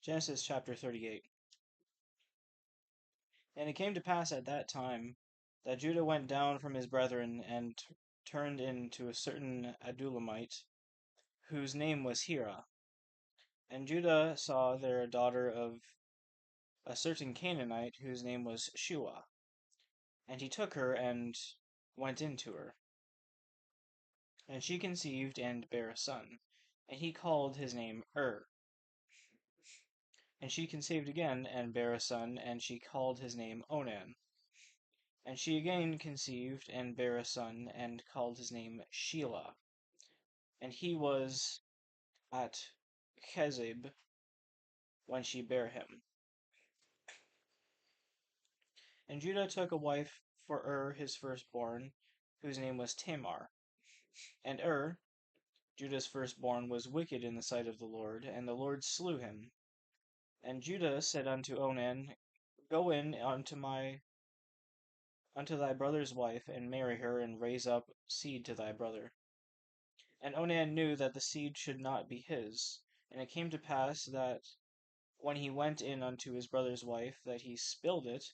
Genesis chapter 38. And it came to pass at that time that Judah went down from his brethren and turned in to a certain Adullamite, whose name was Hira. And Judah saw there a daughter of a certain Canaanite, whose name was Shua. And he took her and went in to her. And she conceived and bare a son. And he called his name And she conceived again and bare a son, and she called his name Onan. And she again conceived and bare a son, and called his name Shelah. And he was at Chezib when she bare him. And Judah took a wife for his firstborn, whose name was Tamar. And Judah's firstborn, was wicked in the sight of the Lord, and the Lord slew him. And Judah said unto Onan, Go in unto thy brother's wife, and marry her, and raise up seed to thy brother. And Onan knew that the seed should not be his. And it came to pass that when he went in unto his brother's wife, that he spilled it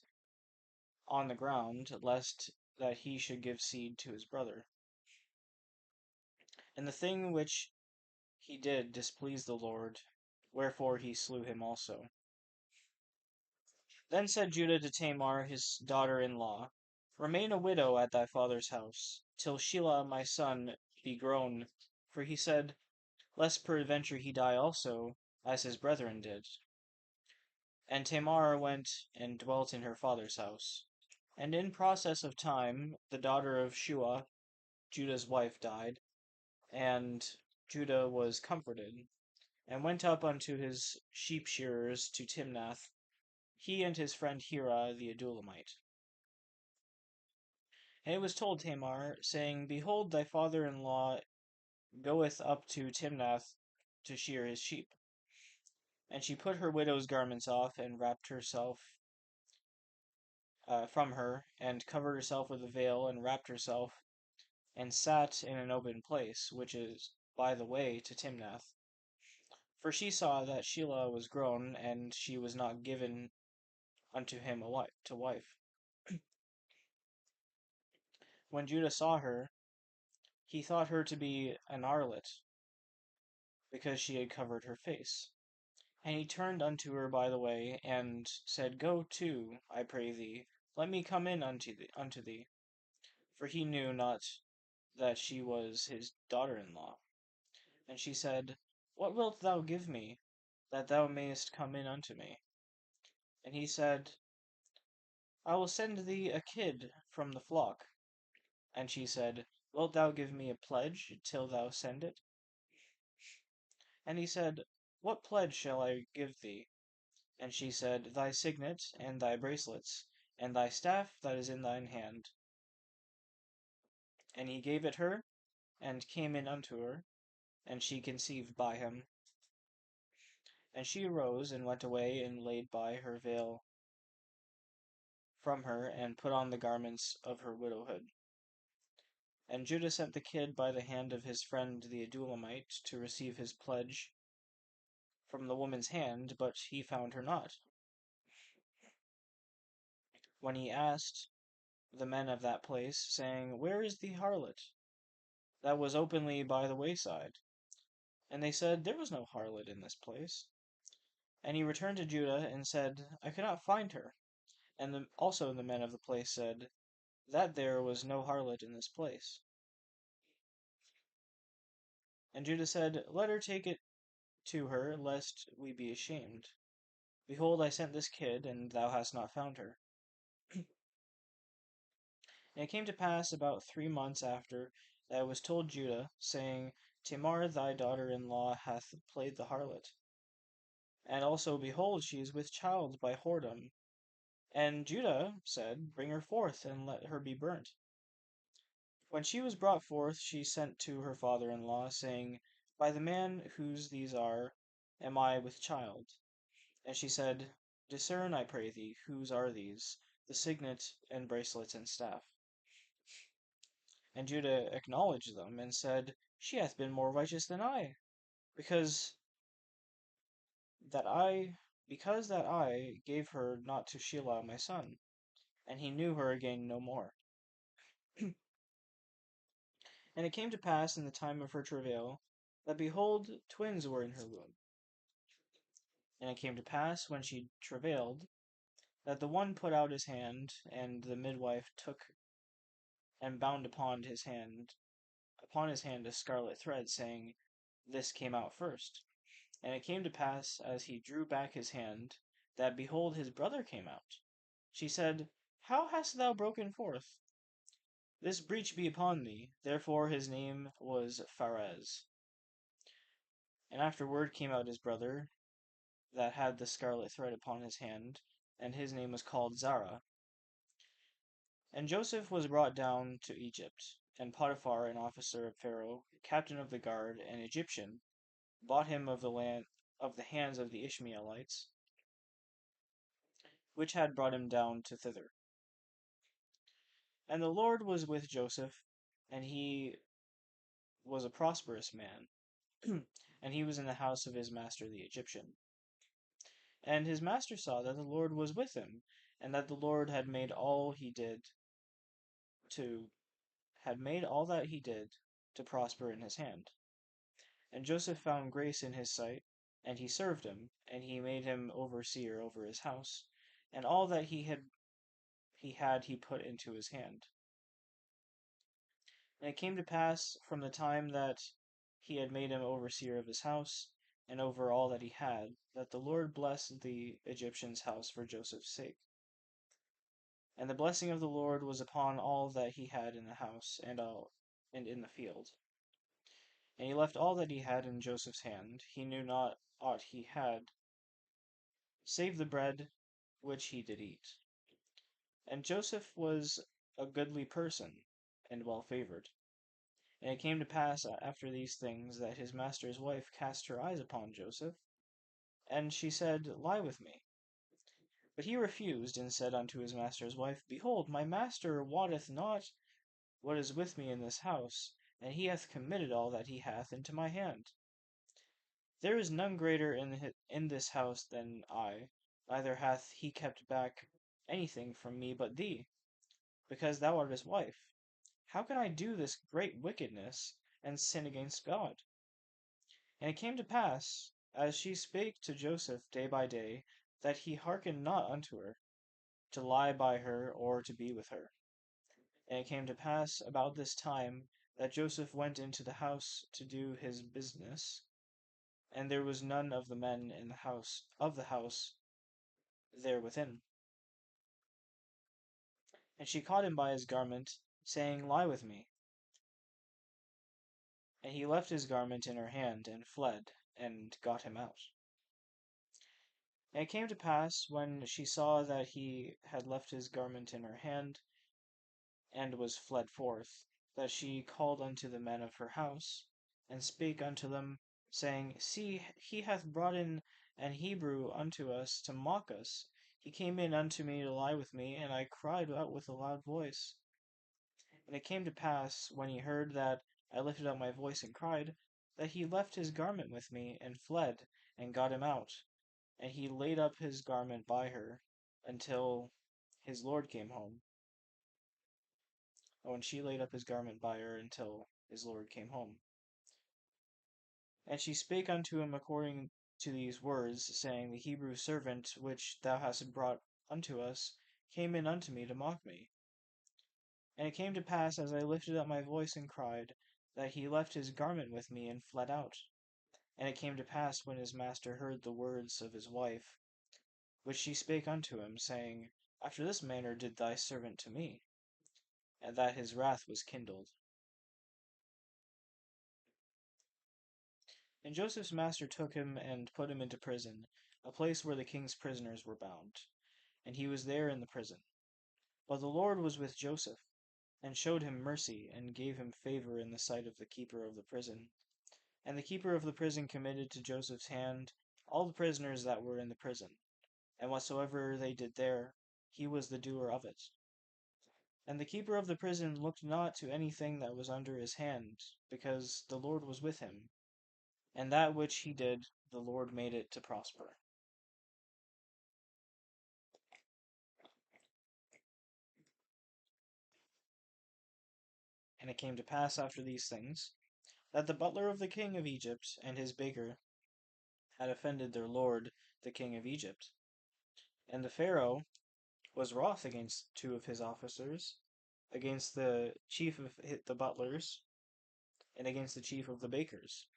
on the ground, lest that he should give seed to his brother. And the thing which he did displeased the Lord, wherefore he slew him also. Then said Judah to Tamar his daughter-in-law, Remain a widow at thy father's house, till Shelah my son be grown. For he said, Lest peradventure he die also, as his brethren did. And Tamar went and dwelt in her father's house. And in process of time, the daughter of Shua, Judah's wife, died, and Judah was comforted, and went up unto his sheep shearers to Timnath, he and his friend Hira the Adullamite. And it was told Tamar, saying, Behold, thy father-in-law goeth up to Timnath to shear his sheep. And she put her widow's garments off, and wrapped herself from her, and covered herself with a veil, and wrapped herself, and sat in an open place, which is by the way to Timnath. For she saw that Shelah was grown, and she was not given unto him to wife. When Judah saw her, he thought her to be an harlot, because she had covered her face. And he turned unto her by the way, and said, Go to, I pray thee, let me come in unto thee. For he knew not that she was his daughter-in-law. And she said, What wilt thou give me, that thou mayest come in unto me? And he said, I will send thee a kid from the flock. And she said, Wilt thou give me a pledge till thou send it? And he said, What pledge shall I give thee? And she said, Thy signet, and thy bracelets, and thy staff that is in thine hand. And he gave it her, and came in unto her, and she conceived by him. And she arose, and went away, and laid by her veil from her, and put on the garments of her widowhood. And Judah sent the kid by the hand of his friend the Adullamite to receive his pledge from the woman's hand, but he found her not. When he asked the men of that place, saying, Where is the harlot that was openly by the wayside? And they said, There was no harlot in this place. And he returned to Judah, and said, I could not find her. And also the men of the place said, That there was no harlot in this place. And Judah said, Let her take it to her, lest we be ashamed. Behold, I sent this kid, and thou hast not found her. And it came to pass about 3 months after that it was told Judah, saying, Tamar thy daughter-in-law hath played the harlot. And also, behold, she is with child by whoredom. And Judah said, Bring her forth, and let her be burnt. When she was brought forth, she sent to her father-in-law, saying, By the man whose these are, am I with child. And she said, Discern, I pray thee, whose are these, the signet and bracelets and staff. And Judah acknowledged them, and said, She hath been more righteous than I, because that I because that I gave her not to Shelah my son, and he knew her again no more. And it came to pass in the time of her travail, that behold, twins were in her womb. And it came to pass when she travailed, that the one put out his hand, and the midwife took and bound upon his hand a scarlet thread, saying, This came out first. And it came to pass, as he drew back his hand, that behold, his brother came out. She said, How hast thou broken forth? This breach be upon thee. Therefore his name was Pharez. And afterward came out his brother, that had the scarlet thread upon his hand, and his name was called Zara. And Joseph was brought down to Egypt, and Potiphar, an officer of Pharaoh, captain of the guard, an Egyptian, bought him of the hands of the Ishmaelites, which had brought him down to thither. And the Lord was with Joseph, and he was a prosperous man, and he was in the house of his master the Egyptian. And his master saw that the Lord was with him, and that the Lord to had made all that he did to prosper in his hand. And Joseph found grace in his sight, and he served him, and he made him overseer over his house, and all that he put into his hand. And it came to pass from the time that he had made him overseer of his house, and over all that he had, that the Lord blessed the Egyptian's house for Joseph's sake. And the blessing of the Lord was upon all that he had in the house and in the field. And he left all that he had in Joseph's hand. He knew not aught he had, save the bread which he did eat. And Joseph was a goodly person, and well favored. And it came to pass after these things that his master's wife cast her eyes upon Joseph, and she said, Lie with me. But he refused, and said unto his master's wife, Behold, my master wotteth not what is with me in this house, and he hath committed all that he hath into my hand. There is none greater in this house than I, neither hath he kept back anything from me but thee, because thou art his wife. How can I do this great wickedness, and sin against God? And it came to pass, as she spake to Joseph day by day, that he hearkened not unto her, to lie by her, or to be with her. And it came to pass about this time that Joseph went into the house to do his business, and there was none of the men in the house there within. And she caught him by his garment, saying, Lie with me. And he left his garment in her hand, and fled, and got him out. And it came to pass, when she saw that he had left his garment in her hand, and was fled forth, that she called unto the men of her house, and spake unto them, saying, See, he hath brought in an Hebrew unto us to mock us. He came in unto me to lie with me, and I cried out with a loud voice. And it came to pass, when he heard that I lifted up my voice and cried, that he left his garment with me, and fled, and got him out. And he laid up his garment by her, until his Lord came home. Oh, and she laid up his garment by her until his Lord came home. And she spake unto him according to these words, saying, The Hebrew servant which thou hast brought unto us came in unto me to mock me. And it came to pass, as I lifted up my voice and cried, that he left his garment with me and fled out. And it came to pass, when his master heard the words of his wife, which she spake unto him, saying, After this manner did thy servant to me, and that his wrath was kindled. And Joseph's master took him and put him into prison, a place where the king's prisoners were bound. And he was there in the prison. But the Lord was with Joseph, and showed him mercy, and gave him favor in the sight of the keeper of the prison. And the keeper of the prison committed to Joseph's hand all the prisoners that were in the prison, and whatsoever they did there, he was the doer of it. And the keeper of the prison looked not to anything that was under his hand, because the Lord was with him. And that which he did the Lord made it to prosper. And it came to pass after these things, that the butler of the king of Egypt and his baker had offended their lord the king of Egypt. And the Pharaoh was wroth against two of his officers, against the chief of the butlers, and against the chief of the bakers.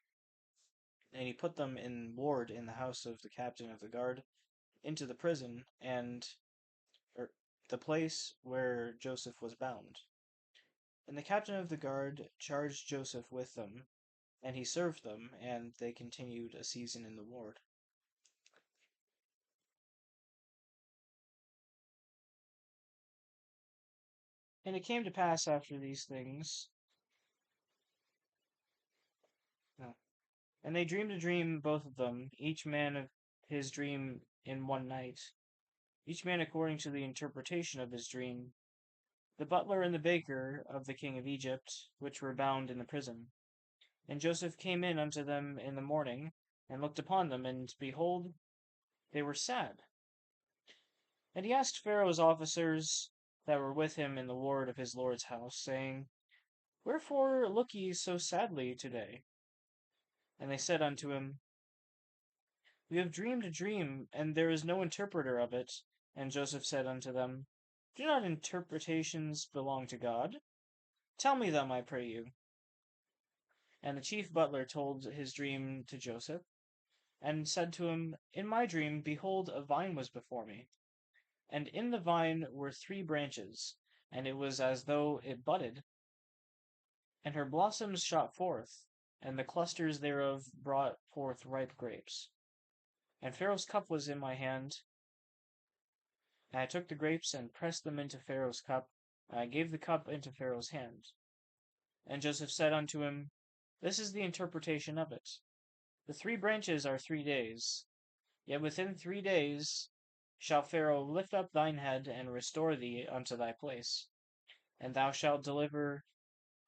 And he put them in ward in the house of the captain of the guard, into the prison, or the place where Joseph was bound. And the captain of the guard charged Joseph with them, and he served them, and they continued a season in the ward. And it came to pass after these things. No. And they dreamed a dream, both of them, each man of his dream in one night, each man according to the interpretation of his dream, the butler and the baker of the king of Egypt, which were bound in the prison. And Joseph came in unto them in the morning, and looked upon them, and behold, they were sad. And he asked Pharaoh's officers that were with him in the ward of his lord's house, saying, Wherefore look ye so sadly today? And they said unto him, We have dreamed a dream, and there is no interpreter of it. And Joseph said unto them, Do not interpretations belong to God? Tell me them, I pray you. And the chief butler told his dream to Joseph, and said to him, In my dream, behold, a vine was before me, and in the vine were 3 branches, and it was as though it budded, and her blossoms shot forth, and the clusters thereof brought forth ripe grapes. And Pharaoh's cup was in my hand, and I took the grapes and pressed them into Pharaoh's cup, and I gave the cup into Pharaoh's hand. And Joseph said unto him, This is the interpretation of it. The 3 branches are 3 days, yet within 3 days shall Pharaoh lift up thine head and restore thee unto thy place, and thou shalt deliver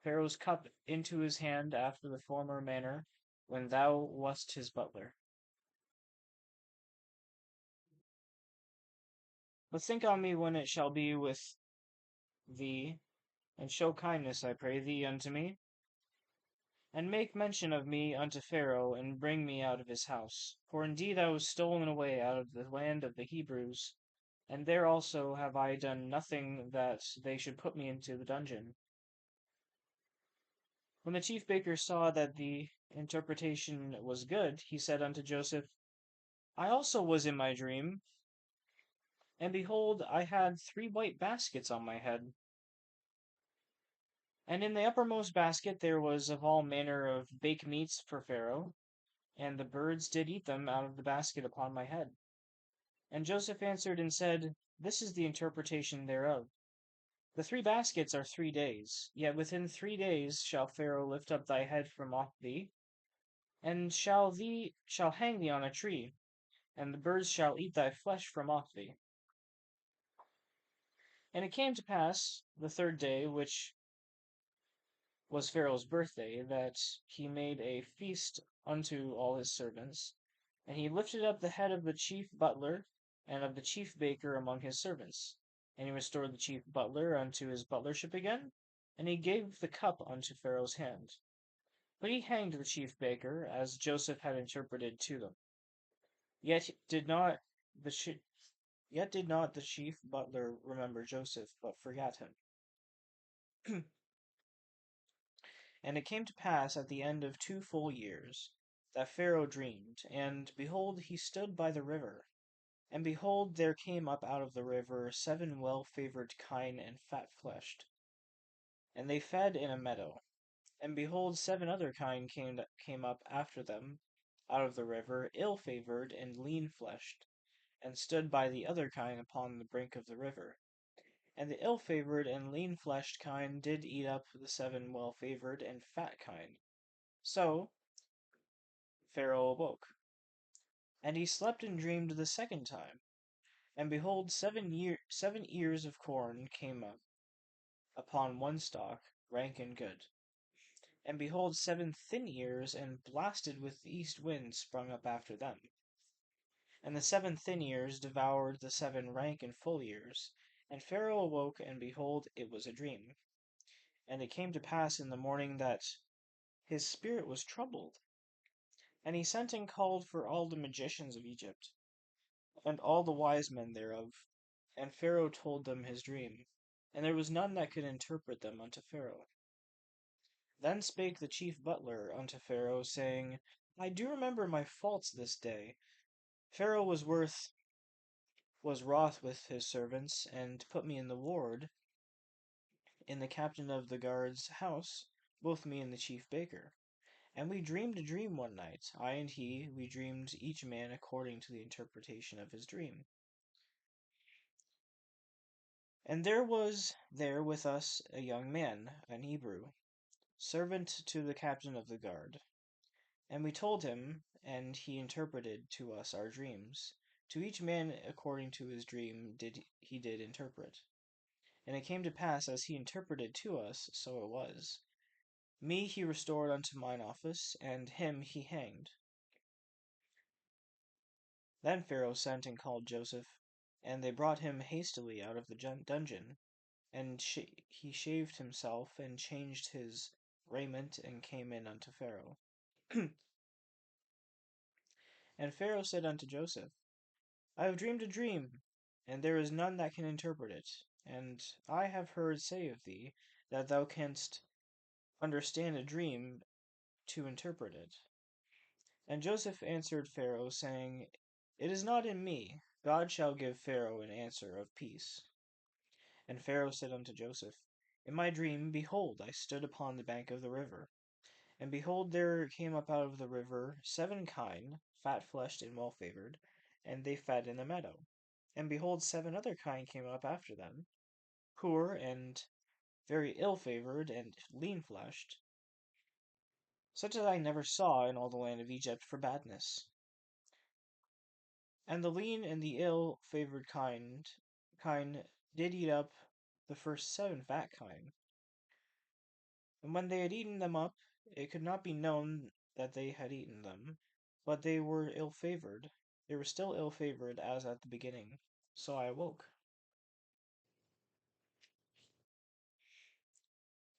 Pharaoh's cup into his hand after the former manner, when thou wast his butler. But think on me when it shall be with thee, and show kindness, I pray thee, unto me, and make mention of me unto Pharaoh, and bring me out of his house. For indeed I was stolen away out of the land of the Hebrews, and there also have I done nothing that they should put me into the dungeon. When the chief baker saw that the interpretation was good, he said unto Joseph, I also was in my dream, and behold, I had 3 white baskets on my head. And in the uppermost basket there was of all manner of baked meats for Pharaoh, and the birds did eat them out of the basket upon my head. And Joseph answered and said, This is the interpretation thereof. The 3 baskets are 3 days, yet within 3 days shall Pharaoh lift up thy head from off thee, and shall hang thee on a tree, and the birds shall eat thy flesh from off thee. And it came to pass the 3rd day, which was Pharaoh's birthday, that he made a feast unto all his servants, and he lifted up the head of the chief butler and of the chief baker among his servants. And he restored the chief butler unto his butlership again, and he gave the cup unto Pharaoh's hand. But he hanged the chief baker, as Joseph had interpreted to them. Yet did not the chief butler remember Joseph, but forgot him. And it came to pass at the end of 2 full years, that Pharaoh dreamed, and behold, he stood by the river. And behold, there came up out of the river 7 well-favored kine and fat-fleshed, and they fed in a meadow. And behold, 7 other kine came up after them out of the river, ill-favored and lean-fleshed, and stood by the other kine upon the brink of the river. And the ill-favored and lean-fleshed kine did eat up the 7 well-favored and fat kine. So Pharaoh awoke, and he slept and dreamed the 2nd time. And behold, 7 ears of corn came up upon one stalk, rank and good. And behold, 7 thin ears and blasted with the east wind sprung up after them. And the 7 thin ears devoured the 7 rank and full ears. And Pharaoh awoke, and behold, it was a dream. And it came to pass in the morning that his spirit was troubled. And he sent and called for all the magicians of Egypt, and all the wise men thereof. And Pharaoh told them his dream. And there was none that could interpret them unto Pharaoh. Then spake the chief butler unto Pharaoh, saying, I do remember my faults this day. Pharaoh was wroth with his servants, and put me in the ward, in the captain of the guard's house, both me and the chief baker. And we dreamed a dream one night, I and he, we dreamed each man according to the interpretation of his dream. And there was there with us a young man, an Hebrew, servant to the captain of the guard. And we told him, and he interpreted to us our dreams. To each man according to his dream did interpret. And it came to pass as he interpreted to us, so it was. Me he restored unto mine office, and him he hanged. Then Pharaoh sent and called Joseph, and they brought him hastily out of the dungeon. And he shaved himself, and changed his raiment, and came in unto Pharaoh. And Pharaoh said unto Joseph, I have dreamed a dream, and there is none that can interpret it. And I have heard say of thee, that thou canst understand a dream to interpret it. And Joseph answered Pharaoh, saying, It is not in me. God shall give Pharaoh an answer of peace. And Pharaoh said unto Joseph, In my dream, behold, I stood upon the bank of the river. And behold, there came up out of the river 7 kine, fat-fleshed and well-favored, and they fed in the meadow. And behold, 7 other kine came up after them, poor and very ill-favored and lean-fleshed, such as I never saw in all the land of Egypt for badness. And the lean and the ill-favored kine did eat up the first 7 fat kine. And when they had eaten them up, it could not be known that they had eaten them, but they were ill-favored. They were still ill-favored as at the beginning. So I awoke.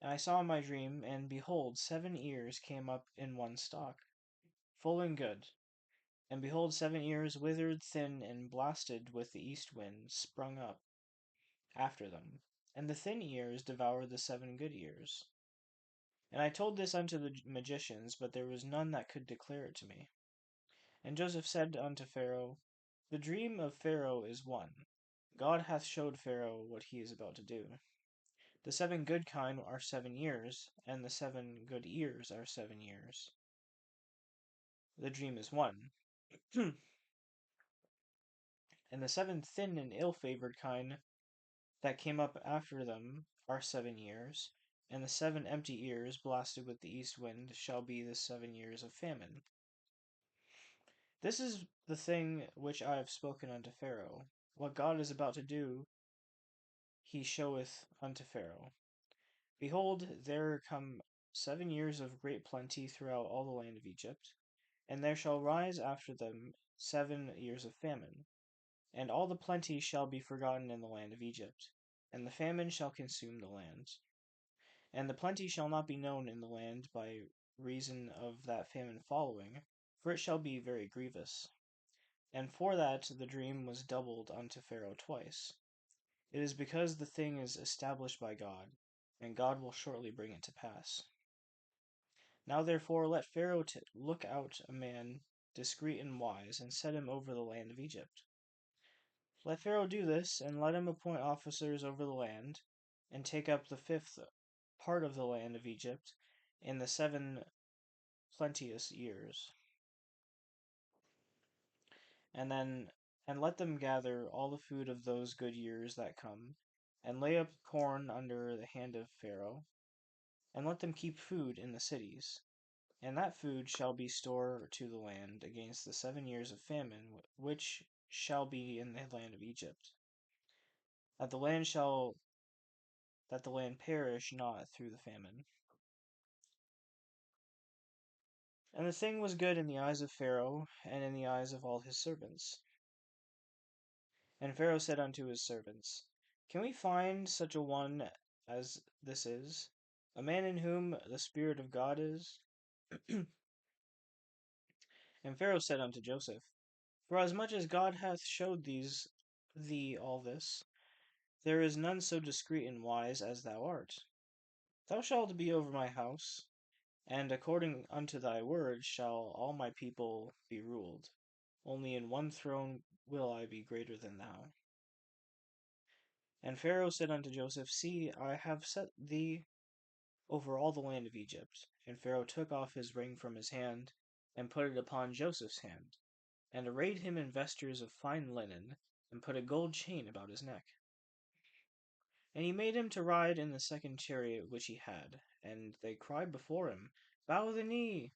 And I saw in my dream, and behold, 7 ears came up in one stalk, full and good. And behold, 7 ears, withered, thin, and blasted with the east wind, sprung up after them. And the thin ears devoured the 7 good ears. And I told this unto the magicians, but there was none that could declare it to me. And Joseph said unto Pharaoh, The dream of Pharaoh is one. God hath showed Pharaoh what he is about to do. The 7 good kine are 7 years, and the 7 good ears are 7 years. The dream is one. And the 7 thin and ill-favored kine that came up after them are 7 years, and the 7 empty ears blasted with the east wind shall be the 7 years of famine. This is the thing which I have spoken unto Pharaoh. What God is about to do, he showeth unto Pharaoh. Behold, there come 7 years of great plenty throughout all the land of Egypt, and there shall rise after them 7 years of famine, and all the plenty shall be forgotten in the land of Egypt, and the famine shall consume the land. And the plenty shall not be known in the land by reason of that famine following, for it shall be very grievous. And for that the dream was doubled unto Pharaoh twice. It is because the thing is established by God, and God will shortly bring it to pass. Now therefore let Pharaoh look out a man discreet and wise, and set him over the land of Egypt. Let Pharaoh do this, and let him appoint officers over the land, and take up the 5th part of the land of Egypt in the 7 plenteous years. And let them gather all the food of those good years that come, and lay up corn under the hand of Pharaoh, and let them keep food in the cities. And that food shall be store to the land against the 7 years of famine which shall be in the land of Egypt, that the land perish not through the famine. And the thing was good in the eyes of Pharaoh, and in the eyes of all his servants. And Pharaoh said unto his servants, Can we find such a one as this is, a man in whom the Spirit of God is? And Pharaoh said unto Joseph, Forasmuch as God hath showed thee all this, there is none so discreet and wise as thou art. Thou shalt be over my house, and according unto thy word shall all my people be ruled. Only in one throne will I be greater than thou. And Pharaoh said unto Joseph, See, I have set thee over all the land of Egypt. And Pharaoh took off his ring from his hand, and put it upon Joseph's hand, and arrayed him in vestures of fine linen, and put a gold chain about his neck. And he made him to ride in the second chariot which he had, and they cried before him, Bow the knee!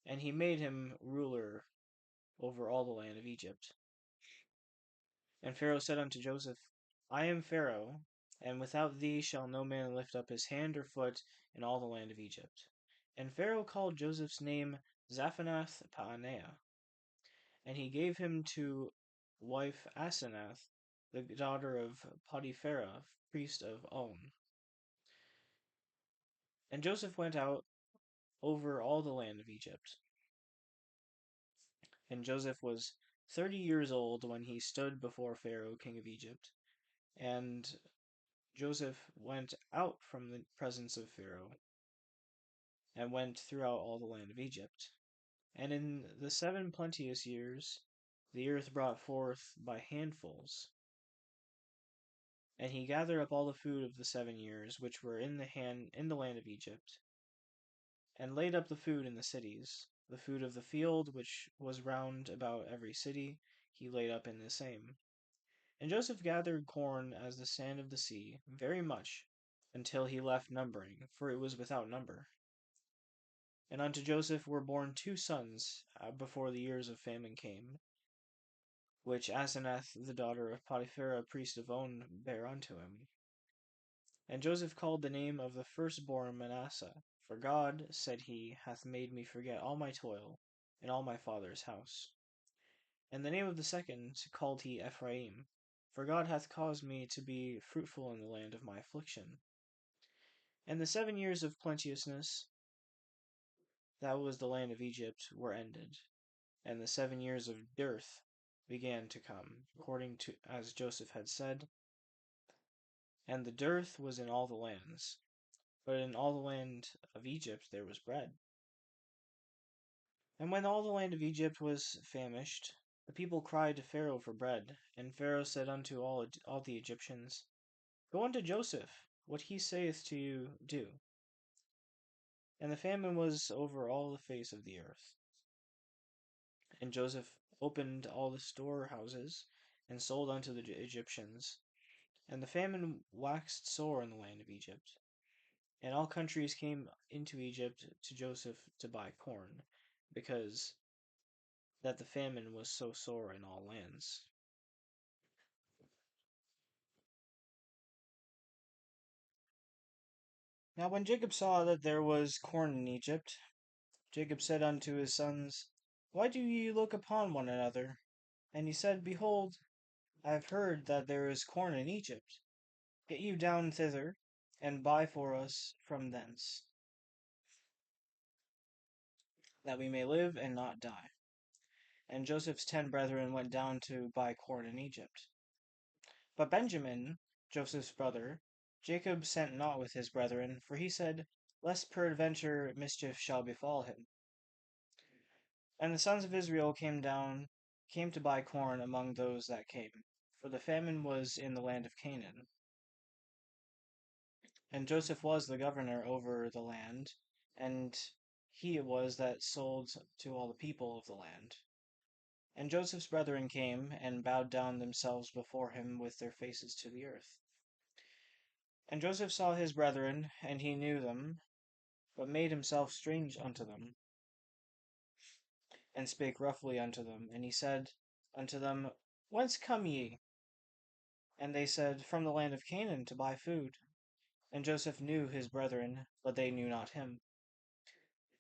And he made him ruler over all the land of Egypt. And Pharaoh said unto Joseph, I am Pharaoh, and without thee shall no man lift up his hand or foot in all the land of Egypt. And Pharaoh called Joseph's name Zaphenath Paaneah, and he gave him to wife Asenath, the daughter of Potipharah, priest of On. And Joseph went out over all the land of Egypt. And Joseph was 30 years old when he stood before Pharaoh, king of Egypt. And Joseph went out from the presence of Pharaoh, and went throughout all the land of Egypt. And in the 7 plenteous years, the earth brought forth by handfuls. And he gathered up all the food of the 7 years which were in the land of Egypt, and laid up the food in the cities. The food of the field which was round about every city, he laid up in the same. And Joseph gathered corn as the sand of the sea, very much, until he left numbering, for it was without number. And unto Joseph were born 2 sons before the years of famine came, which Asenath the daughter of Potipharah priest of On bare unto him. And Joseph called the name of the firstborn Manasseh, for God, said he, hath made me forget all my toil, and all my father's house. And the name of the second called he Ephraim, for God hath caused me to be fruitful in the land of my affliction. And the 7 years of plenteousness, that was the land of Egypt, were ended, and the 7 years of dearth began to come, according to as Joseph had said. And the dearth was in all the lands, but in all the land of Egypt there was bread. And when all the land of Egypt was famished, the people cried to Pharaoh for bread. And Pharaoh said unto all the Egyptians, Go unto Joseph, what he saith to you, do. And the famine was over all the face of the earth. And Joseph opened all the storehouses, and sold unto the Egyptians. And the famine waxed sore in the land of Egypt. And all countries came into Egypt to Joseph to buy corn, because that the famine was so sore in all lands. Now when Jacob saw that there was corn in Egypt, Jacob said unto his sons, Why do ye look upon one another? And he said, Behold, I have heard that there is corn in Egypt. Get you down thither, and buy for us from thence, that we may live and not die. And Joseph's 10 brethren went down to buy corn in Egypt. But Benjamin, Joseph's brother, Jacob sent not with his brethren, for he said, Lest peradventure mischief shall befall him. And the sons of Israel came to buy corn among those that came, for the famine was in the land of Canaan. And Joseph was the governor over the land, and he it was that sold to all the people of the land. And Joseph's brethren came, and bowed down themselves before him with their faces to the earth. And Joseph saw his brethren, and he knew them, but made himself strange unto them, and spake roughly unto them. And he said unto them, Whence come ye? And they said, From the land of Canaan, to buy food. And Joseph knew his brethren, but they knew not him.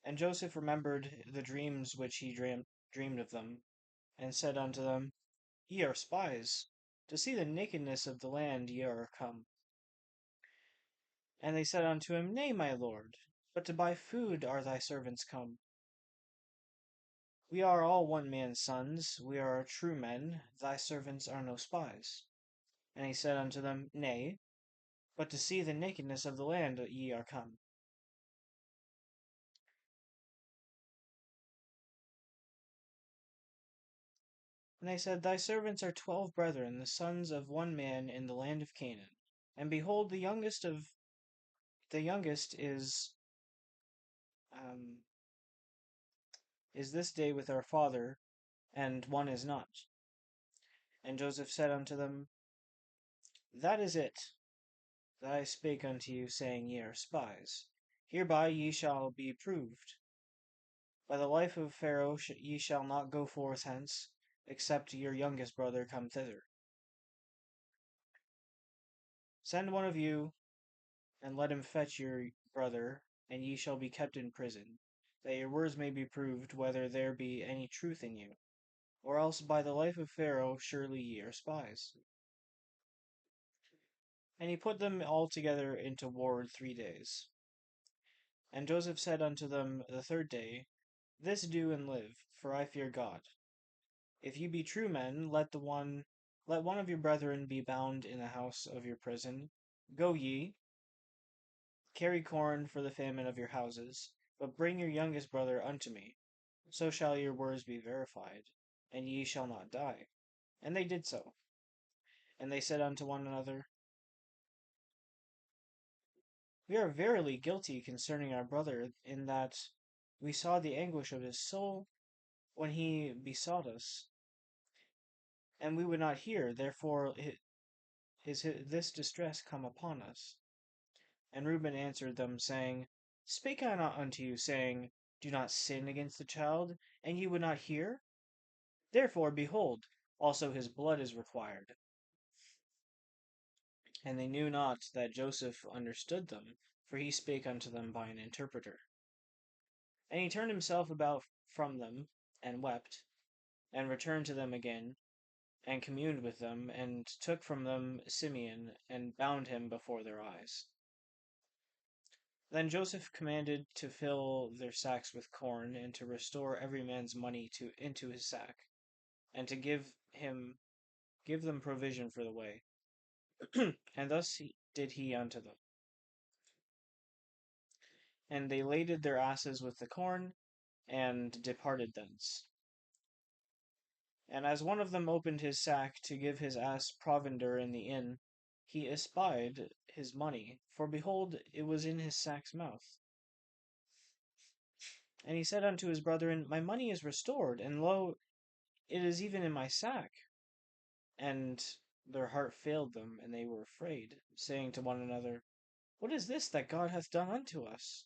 And Joseph remembered the dreams which he dreamed of them, and said unto them, Ye are spies. To see the nakedness of the land ye are come. And they said unto him, Nay, my lord, but to buy food are thy servants come. We are all one man's sons, we are true men, thy servants are no spies. And he said unto them, Nay, but to see the nakedness of the land ye are come. And they said, Thy servants are 12 brethren, the sons of one man in the land of Canaan. And behold, the youngest um, is this day with our father, and one is not. And Joseph said unto them, That is it, that I spake unto you, saying, Ye are spies. Hereby ye shall be proved. By the life of Pharaoh ye shall not go forth hence, except your youngest brother come thither. Send one of you, and let him fetch your brother, and ye shall be kept in prison, that your words may be proved whether there be any truth in you. Or else by the life of Pharaoh surely ye are spies. And he put them all together into ward 3 days. And Joseph said unto them the third day, This do and live, for I fear God. If ye be true men, let one of your brethren be bound in the house of your prison. Go ye, carry corn for the famine of your houses, but bring your youngest brother unto me. So shall your words be verified, and ye shall not die. And they did so. And they said unto one another, We are verily guilty concerning our brother, in that we saw the anguish of his soul when he besought us, and we would not hear, therefore is this distress come upon us. And Reuben answered them, saying, Spake I not unto you, saying, Do not sin against the child, and ye would not hear? Therefore, behold, also his blood is required. And they knew not that Joseph understood them, for he spake unto them by an interpreter. And he turned himself about from them, and wept, and returned to them again, and communed with them, and took from them Simeon, and bound him before their eyes. Then Joseph commanded to fill their sacks with corn, and to restore every man's money into his sack, and to give them provision for the way. And thus did he unto them. And they laded their asses with the corn, and departed thence. And as one of them opened his sack to give his ass provender in the inn, he espied his money, for behold, it was in his sack's mouth. And he said unto his brethren, My money is restored, and lo, it is even in my sack. And their heart failed them, and they were afraid, saying to one another, What is this that God hath done unto us?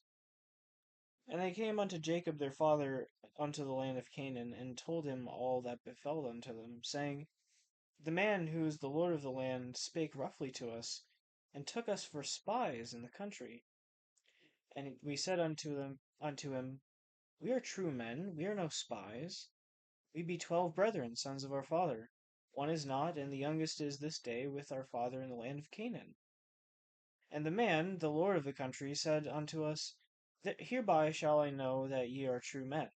And they came unto Jacob their father unto the land of Canaan, and told him all that befell unto them, saying, The man who is the Lord of the land spake roughly to us, and took us for spies in the country. And we said unto him, We are true men, we are no spies. We be 12 brethren, sons of our father. One is not, and the youngest is this day with our father in the land of Canaan. And the man, the lord of the country, said unto us, Hereby shall I know that ye are true men.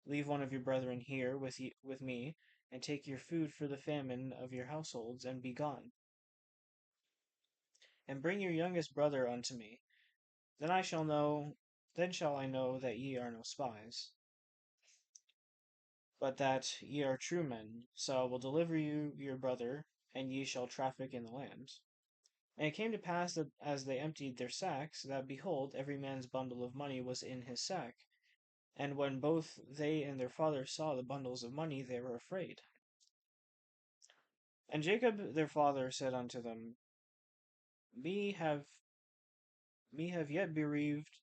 Leave one of your brethren here with me, and take your food for the famine of your households, and be gone. And bring your youngest brother unto me. Then shall I know that ye are no spies, but that ye are true men. So I will deliver you your brother, and ye shall traffic in the land. And it came to pass that as they emptied their sacks, that behold, every man's bundle of money was in his sack. And when both they and their father saw the bundles of money, they were afraid. And Jacob their father said unto them, Me have yet bereaved,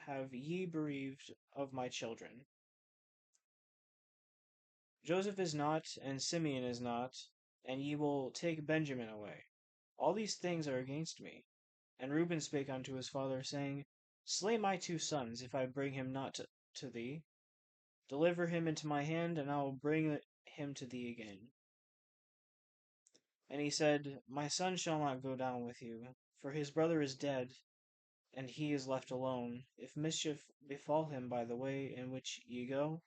have ye bereaved of my children? Joseph is not, and Simeon is not, and ye will take Benjamin away. All these things are against me. And Reuben spake unto his father, saying, Slay my 2 sons, if I bring him not to thee. Deliver him into my hand, and I will bring him to thee again. And he said, My son shall not go down with you, for his brother is dead, and he is left alone. If mischief befall him by the way in which ye go,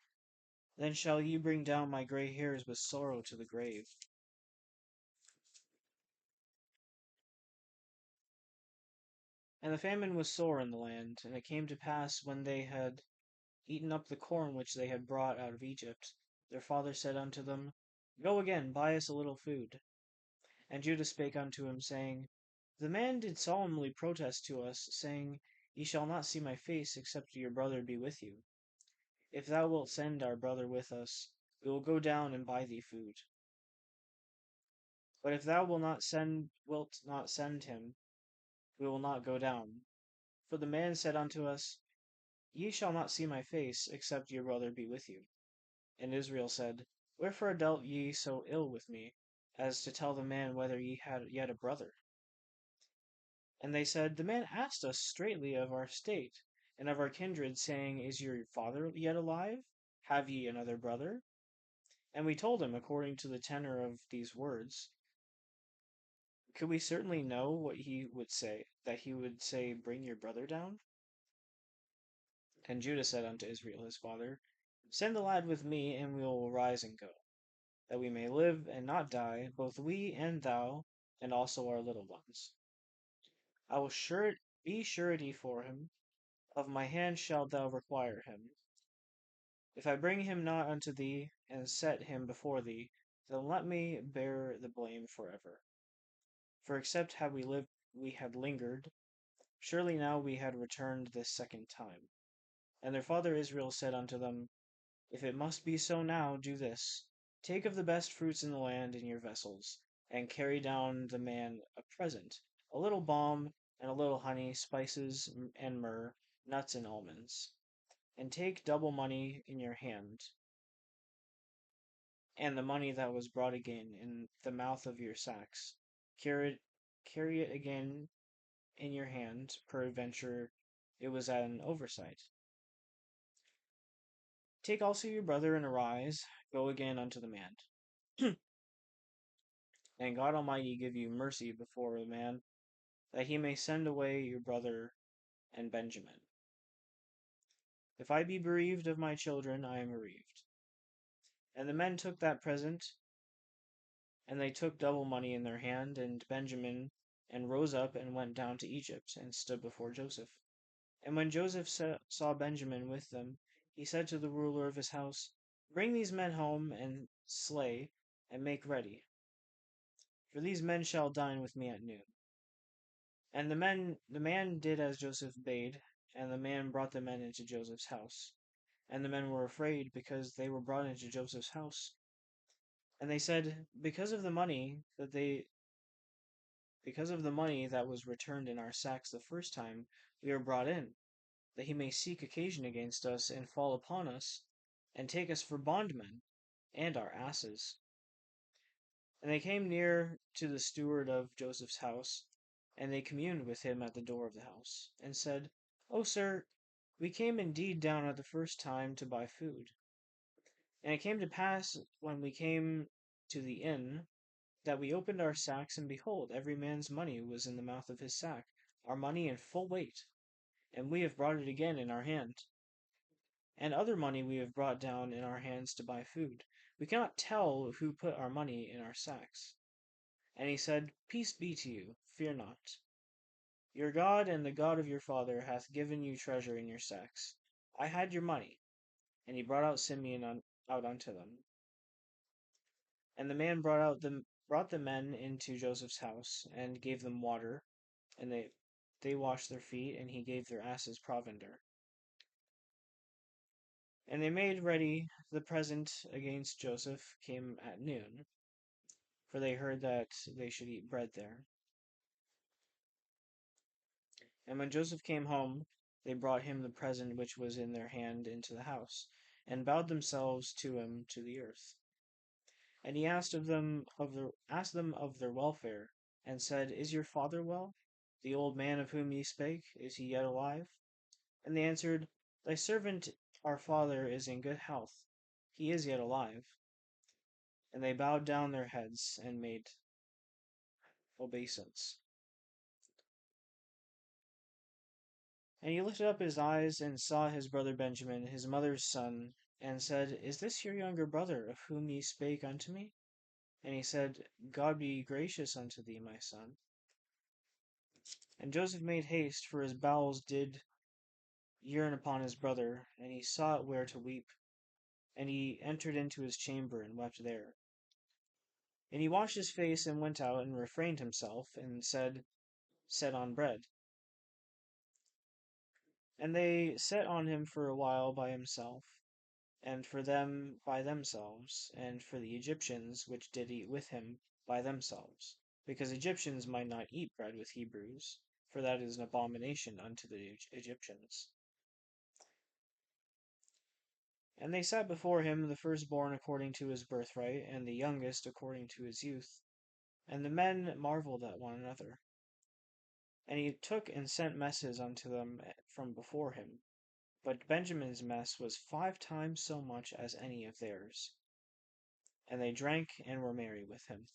then shall ye bring down my gray hairs with sorrow to the grave. And the famine was sore in the land, and it came to pass when they had eaten up the corn which they had brought out of Egypt, their father said unto them, Go again, buy us a little food. And Judah spake unto him, saying, The man did solemnly protest to us, saying, Ye shall not see my face, except your brother be with you. If thou wilt send our brother with us, we will go down and buy thee food. But if thou wilt not send him, we will not go down. For the man said unto us, Ye shall not see my face, except your brother be with you. And Israel said, Wherefore dealt ye so ill with me, as to tell the man whether ye had yet a brother? And they said, The man asked us straitly of our state, and of our kindred, saying, Is your father yet alive? Have ye another brother? And we told him according to the tenor of these words. Could we certainly know what he would say, that he would say, Bring your brother down? And Judah said unto Israel his father, Send the lad with me, and we will arise and go, that we may live and not die, both we and thou, and also our little ones. I will be surety for him, of my hand shalt thou require him. If I bring him not unto thee, and set him before thee, then let me bear the blame forever. For except had we had lingered, surely now we had returned this second time. And their father Israel said unto them, If it must be so now, do this. Take of the best fruits in the land in your vessels, and carry down the man a present, a little balm, and a little honey, spices, and myrrh, nuts and almonds. And take double money in your hand, and the money that was brought again in the mouth of your sacks. Carry it again in your hand, peradventure it was an oversight. Take also your brother, and arise, go again unto the man. And God Almighty give you mercy before the man, that he may send away your brother and Benjamin. If I be bereaved of my children, I am bereaved. And the men took that present, and they took double money in their hand, and Benjamin, and rose up and went down to Egypt, and stood before Joseph. And when Joseph saw Benjamin with them, he said to the ruler of his house, Bring these men home, and slay, and make ready, for these men shall dine with me at noon. And the man did as Joseph bade, and the man brought the men into Joseph's house. And the men were afraid, because they were brought into Joseph's house. And they said, Because of the money that was returned in our sacks the first time, we are brought in, that he may seek occasion against us, and fall upon us, and take us for bondmen, and our asses. And they came near to the steward of Joseph's house, and they communed with him at the door of the house, and said, O sir, we came indeed down at the first time to buy food. And it came to pass, when we came to the inn, that we opened our sacks, and behold, every man's money was in the mouth of his sack, our money in full weight, and we have brought it again in our hand. And other money we have brought down in our hands to buy food. We cannot tell who put our money in our sacks. And he said, Peace be to you, fear not. Your God and the God of your father hath given you treasure in your sacks. I had your money. And he brought out Simeon out unto them. And the man brought the men into Joseph's house, and gave them water, and they washed their feet, and he gave their asses provender. And they made ready the present against Joseph came at noon, for they heard that they should eat bread there. And when Joseph came home, they brought him the present which was in their hand into the house, and bowed themselves to him to the earth. And he asked them of their welfare, and said, Is your father well? The old man of whom ye spake, is he yet alive? And they answered, Thy servant our father is in good health. He is yet alive. And they bowed down their heads and made obeisance. And he lifted up his eyes and saw his brother Benjamin, his mother's son, and said, Is this your younger brother, of whom ye spake unto me? And he said, God be gracious unto thee, my son. And Joseph made haste, for his bowels did yearn upon his brother, and he sought where to weep. And he entered into his chamber and wept there. And he washed his face and went out and refrained himself, and set on bread. And they set on him for a while by himself, and for them by themselves, and for the Egyptians which did eat with him by themselves, because Egyptians might not eat bread with Hebrews, for that is an abomination unto the Egyptians. And they set before him the firstborn according to his birthright, and the youngest according to his youth. And the men marveled at one another. And he took and sent messes unto them from before him. But Benjamin's mess was 5 times so much as any of theirs. And they drank and were merry with him.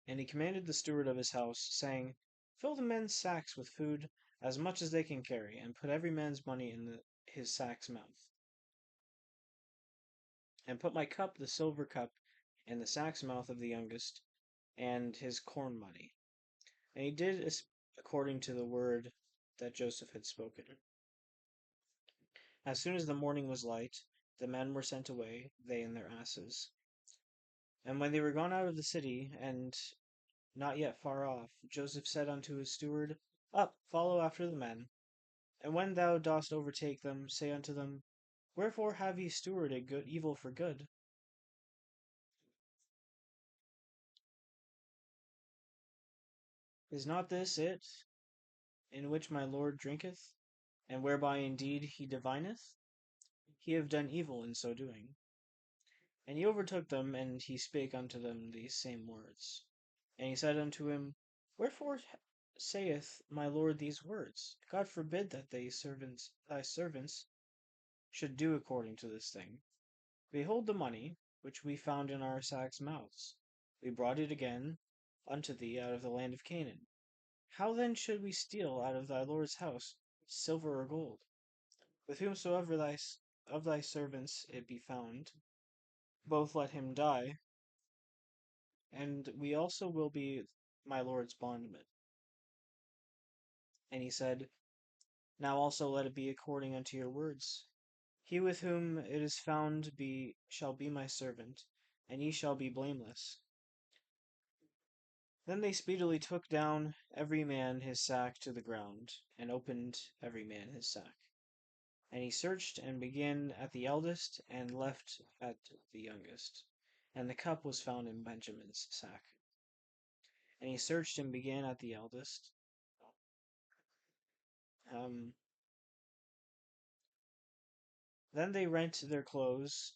And he commanded the steward of his house, saying, Fill the men's sacks with food, as much as they can carry, and put every man's money in his sack's mouth. And put my cup, the silver cup, in the sack's mouth of the youngest, and his corn money. And he did according to the word that Joseph had spoken. As soon as the morning was light, the men were sent away, they and their asses. And when they were gone out of the city, and not yet far off, Joseph said unto his steward, Up, follow after the men. And when thou dost overtake them, say unto them, Wherefore have ye stewarded evil for good? Is not this it, in which my Lord drinketh, and whereby indeed he divineth? He have done evil in so doing. And he overtook them, and he spake unto them these same words. And he said unto him, Wherefore saith my Lord these words? God forbid that thy servants should do according to this thing. Behold the money, which we found in our sacks' mouths. We brought it again unto thee out of the land of Canaan. How then should we steal out of thy Lord's house silver or gold? With whomsoever of thy servants it be found, both let him die, and we also will be my Lord's bondmen. And he said, Now also let it be according unto your words. He with whom it is found shall be my servant, and ye shall be blameless. Then they speedily took down every man his sack to the ground, and opened every man his sack. And he searched and began at the eldest, and left at the youngest. And the cup was found in Benjamin's sack. And he searched and began at the eldest. Um, then they rent their clothes,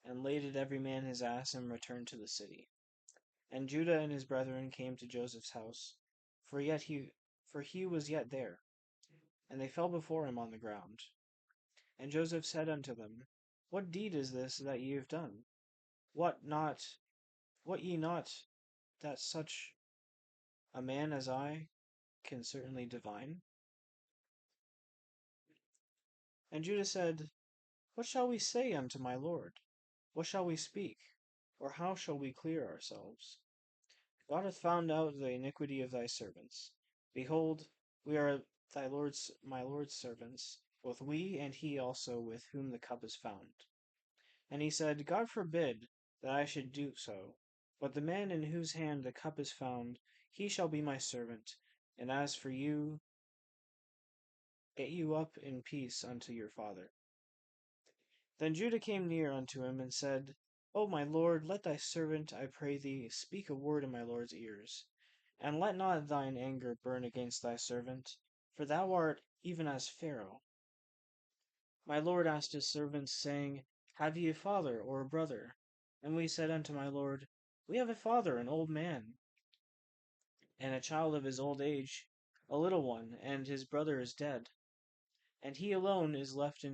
and laded every man his ass, and returned to the city. And Judah and his brethren came to Joseph's house, for he was yet there. And they fell before him on the ground. And Joseph said unto them, What deed is this that ye have done? What ye not that such a man as I can certainly divine? And Judah said, What shall we say unto my lord? What shall we speak? Or how shall we clear ourselves? God hath found out the iniquity of thy servants. Behold, we are my Lord's servants, both we and he also with whom the cup is found. And he said, God forbid that I should do so. But the man in whose hand the cup is found, he shall be my servant. And as for you, get you up in peace unto your father. Then Judah came near unto him, and said, O my lord, let thy servant, I pray thee, speak a word in my lord's ears. And let not thine anger burn against thy servant, for thou art even as Pharaoh. My lord asked his servants, saying, Have ye a father or a brother? And we said unto my lord, We have a father, an old man, and a child of his old age, a little one, and his brother is dead. And he alone is left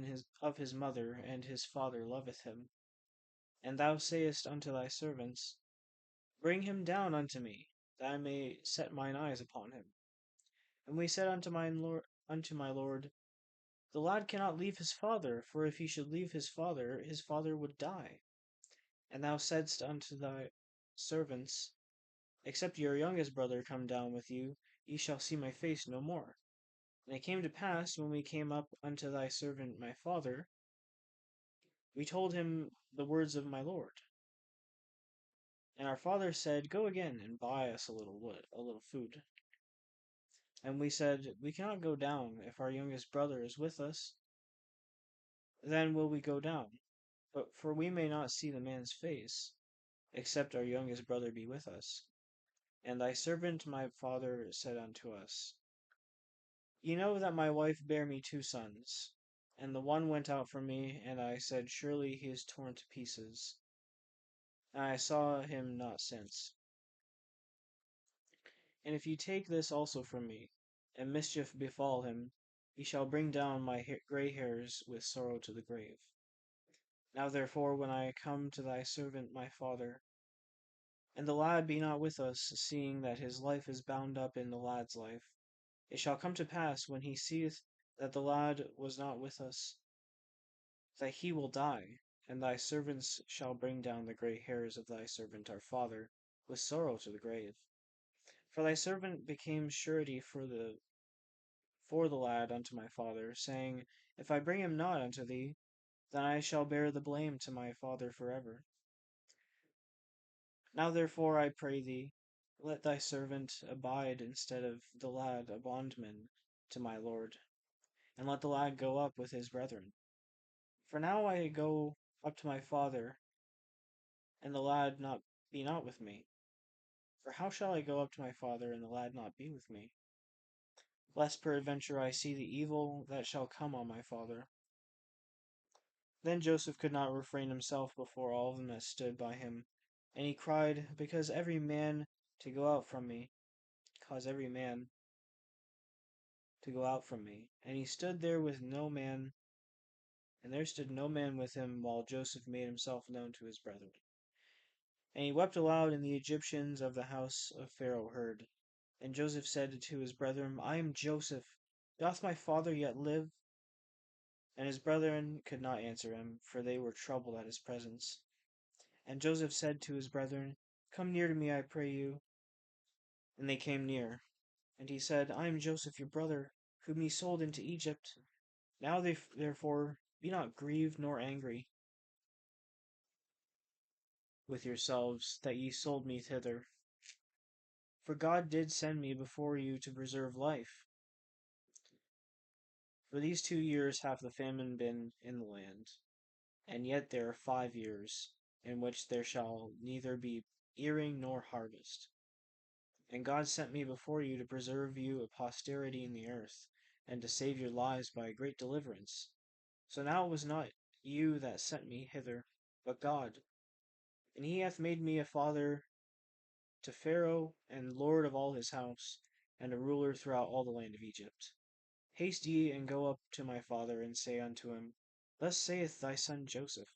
of his mother, and his father loveth him. And thou sayest unto thy servants, Bring him down unto me, that I may set mine eyes upon him. And we said unto my lord, The lad cannot leave his father, for if he should leave his father would die. And thou saidst unto thy servants, Except your youngest brother come down with you, ye shall see my face no more. And it came to pass, when we came up unto thy servant my father, we told him the words of my lord. And our father said, Go again and buy us a little wood, a little food. And we said, We cannot go down. If our youngest brother is with us, then will we go down. But for we may not see the man's face, except our youngest brother be with us. And thy servant my father said unto us, Ye know that my wife bare me 2 sons, and the one went out from me, and I said, Surely he is torn to pieces, and I saw him not since. And if ye take this also from me, and mischief befall him, ye shall bring down my gray hairs with sorrow to the grave. Now therefore, when I come to thy servant my father, and the lad be not with us, seeing that his life is bound up in the lad's life, it shall come to pass, when he seeth that the lad was not with us, that he will die, and thy servants shall bring down the gray hairs of thy servant our father with sorrow to the grave. For thy servant became surety for the lad unto my father, saying, If I bring him not unto thee, then I shall bear the blame to my father forever. Now therefore I pray thee, let thy servant abide instead of the lad a bondman to my lord, and let the lad go up with his brethren. For now I go up to my father, and the lad be not with me. For how shall I go up to my father, and the lad not be with me? Lest peradventure I see the evil that shall come on my father. Then Joseph could not refrain himself before all of them that stood by him, and he cried, Because every man to go out from me, cause every man to go out from me. And he stood there with no man, and there stood no man with him, while Joseph made himself known to his brethren. And he wept aloud, and the Egyptians of the house of Pharaoh heard. And Joseph said to his brethren, I am Joseph. Doth my father yet live? And his brethren could not answer him, for they were troubled at his presence. And Joseph said to his brethren, Come near to me, I pray you. And they came near. And he said, I am Joseph your brother, whom ye sold into Egypt. Now therefore be not grieved nor angry with yourselves that ye sold me thither. For God did send me before you to preserve life. For these 2 years hath the famine been in the land, and yet there are 5 years, in which there shall neither be earing nor harvest. And God sent me before you to preserve you a posterity in the earth, and to save your lives by a great deliverance. So now it was not you that sent me hither, but God. And he hath made me a father to Pharaoh, and lord of all his house, and a ruler throughout all the land of Egypt. Haste ye, and go up to my father, and say unto him, Thus saith thy son Joseph,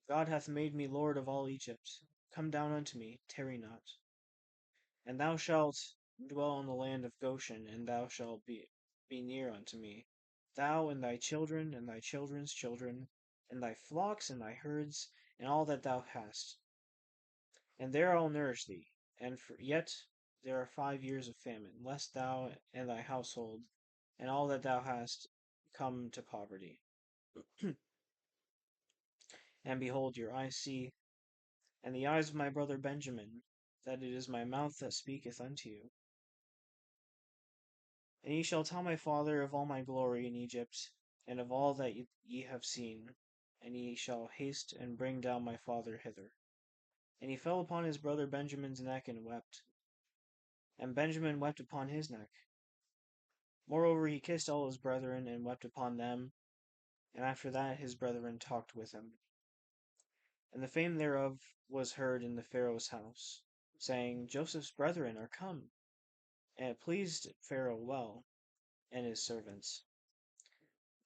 God hath made me lord of all Egypt. Come down unto me, tarry not. And thou shalt dwell in the land of Goshen, and thou shalt be near unto me, thou and thy children, and thy children's children, and thy flocks, and thy herds, and all that thou hast. And there I'll nourish thee. And yet there are 5 years of famine, lest thou and thy household, and all that thou hast, come to poverty. And behold, your eyes see, and the eyes of my brother Benjamin, that it is my mouth that speaketh unto you. And ye shall tell my father of all my glory in Egypt, and of all that ye have seen, and ye shall haste and bring down my father hither. And he fell upon his brother Benjamin's neck and wept. And Benjamin wept upon his neck. Moreover, he kissed all his brethren and wept upon them, and after that his brethren talked with him. And the fame thereof was heard in the Pharaoh's house, saying, Joseph's brethren are come. And it pleased Pharaoh well, and his servants.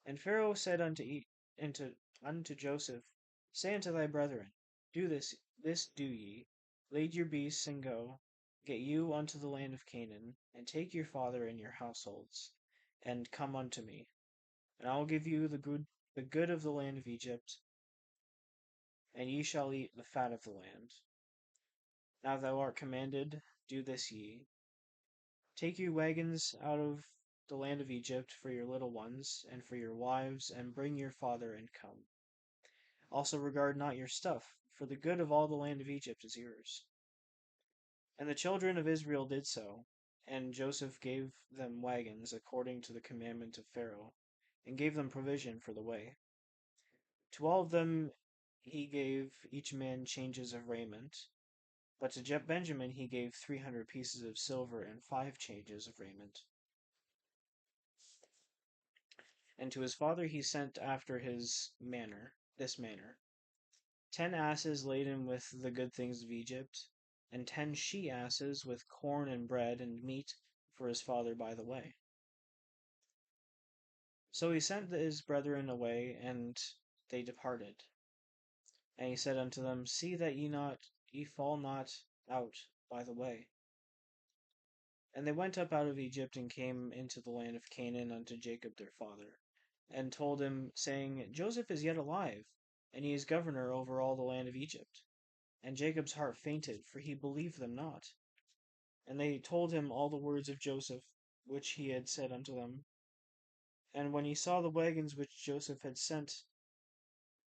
And Pharaoh said unto Joseph, Say unto thy brethren, Do this do ye, lade your beasts and go, get you unto the land of Canaan, and take your father and your households, and come unto me, and I will give you the good of the land of Egypt, and ye shall eat the fat of the land. Now thou art commanded, do this ye. Take you wagons out of the land of Egypt for your little ones, and for your wives, and bring your father and come. Also regard not your stuff, for the good of all the land of Egypt is yours. And the children of Israel did so, and Joseph gave them wagons according to the commandment of Pharaoh, and gave them provision for the way. To all of them he gave each man changes of raiment, but to Benjamin he gave 300 pieces of silver and 5 changes of raiment. And to his father he sent after this manner: 10 asses laden with the good things of Egypt, and 10 she asses with corn and bread and meat for his father by the way. So he sent his brethren away, and they departed. And he said unto them, See that ye fall not out by the way. And they went up out of Egypt, and came into the land of Canaan unto Jacob their father, and told him, saying, Joseph is yet alive, and he is governor over all the land of Egypt. And Jacob's heart fainted, for he believed them not. And they told him all the words of Joseph, which he had said unto them. And when he saw the wagons which Joseph had sent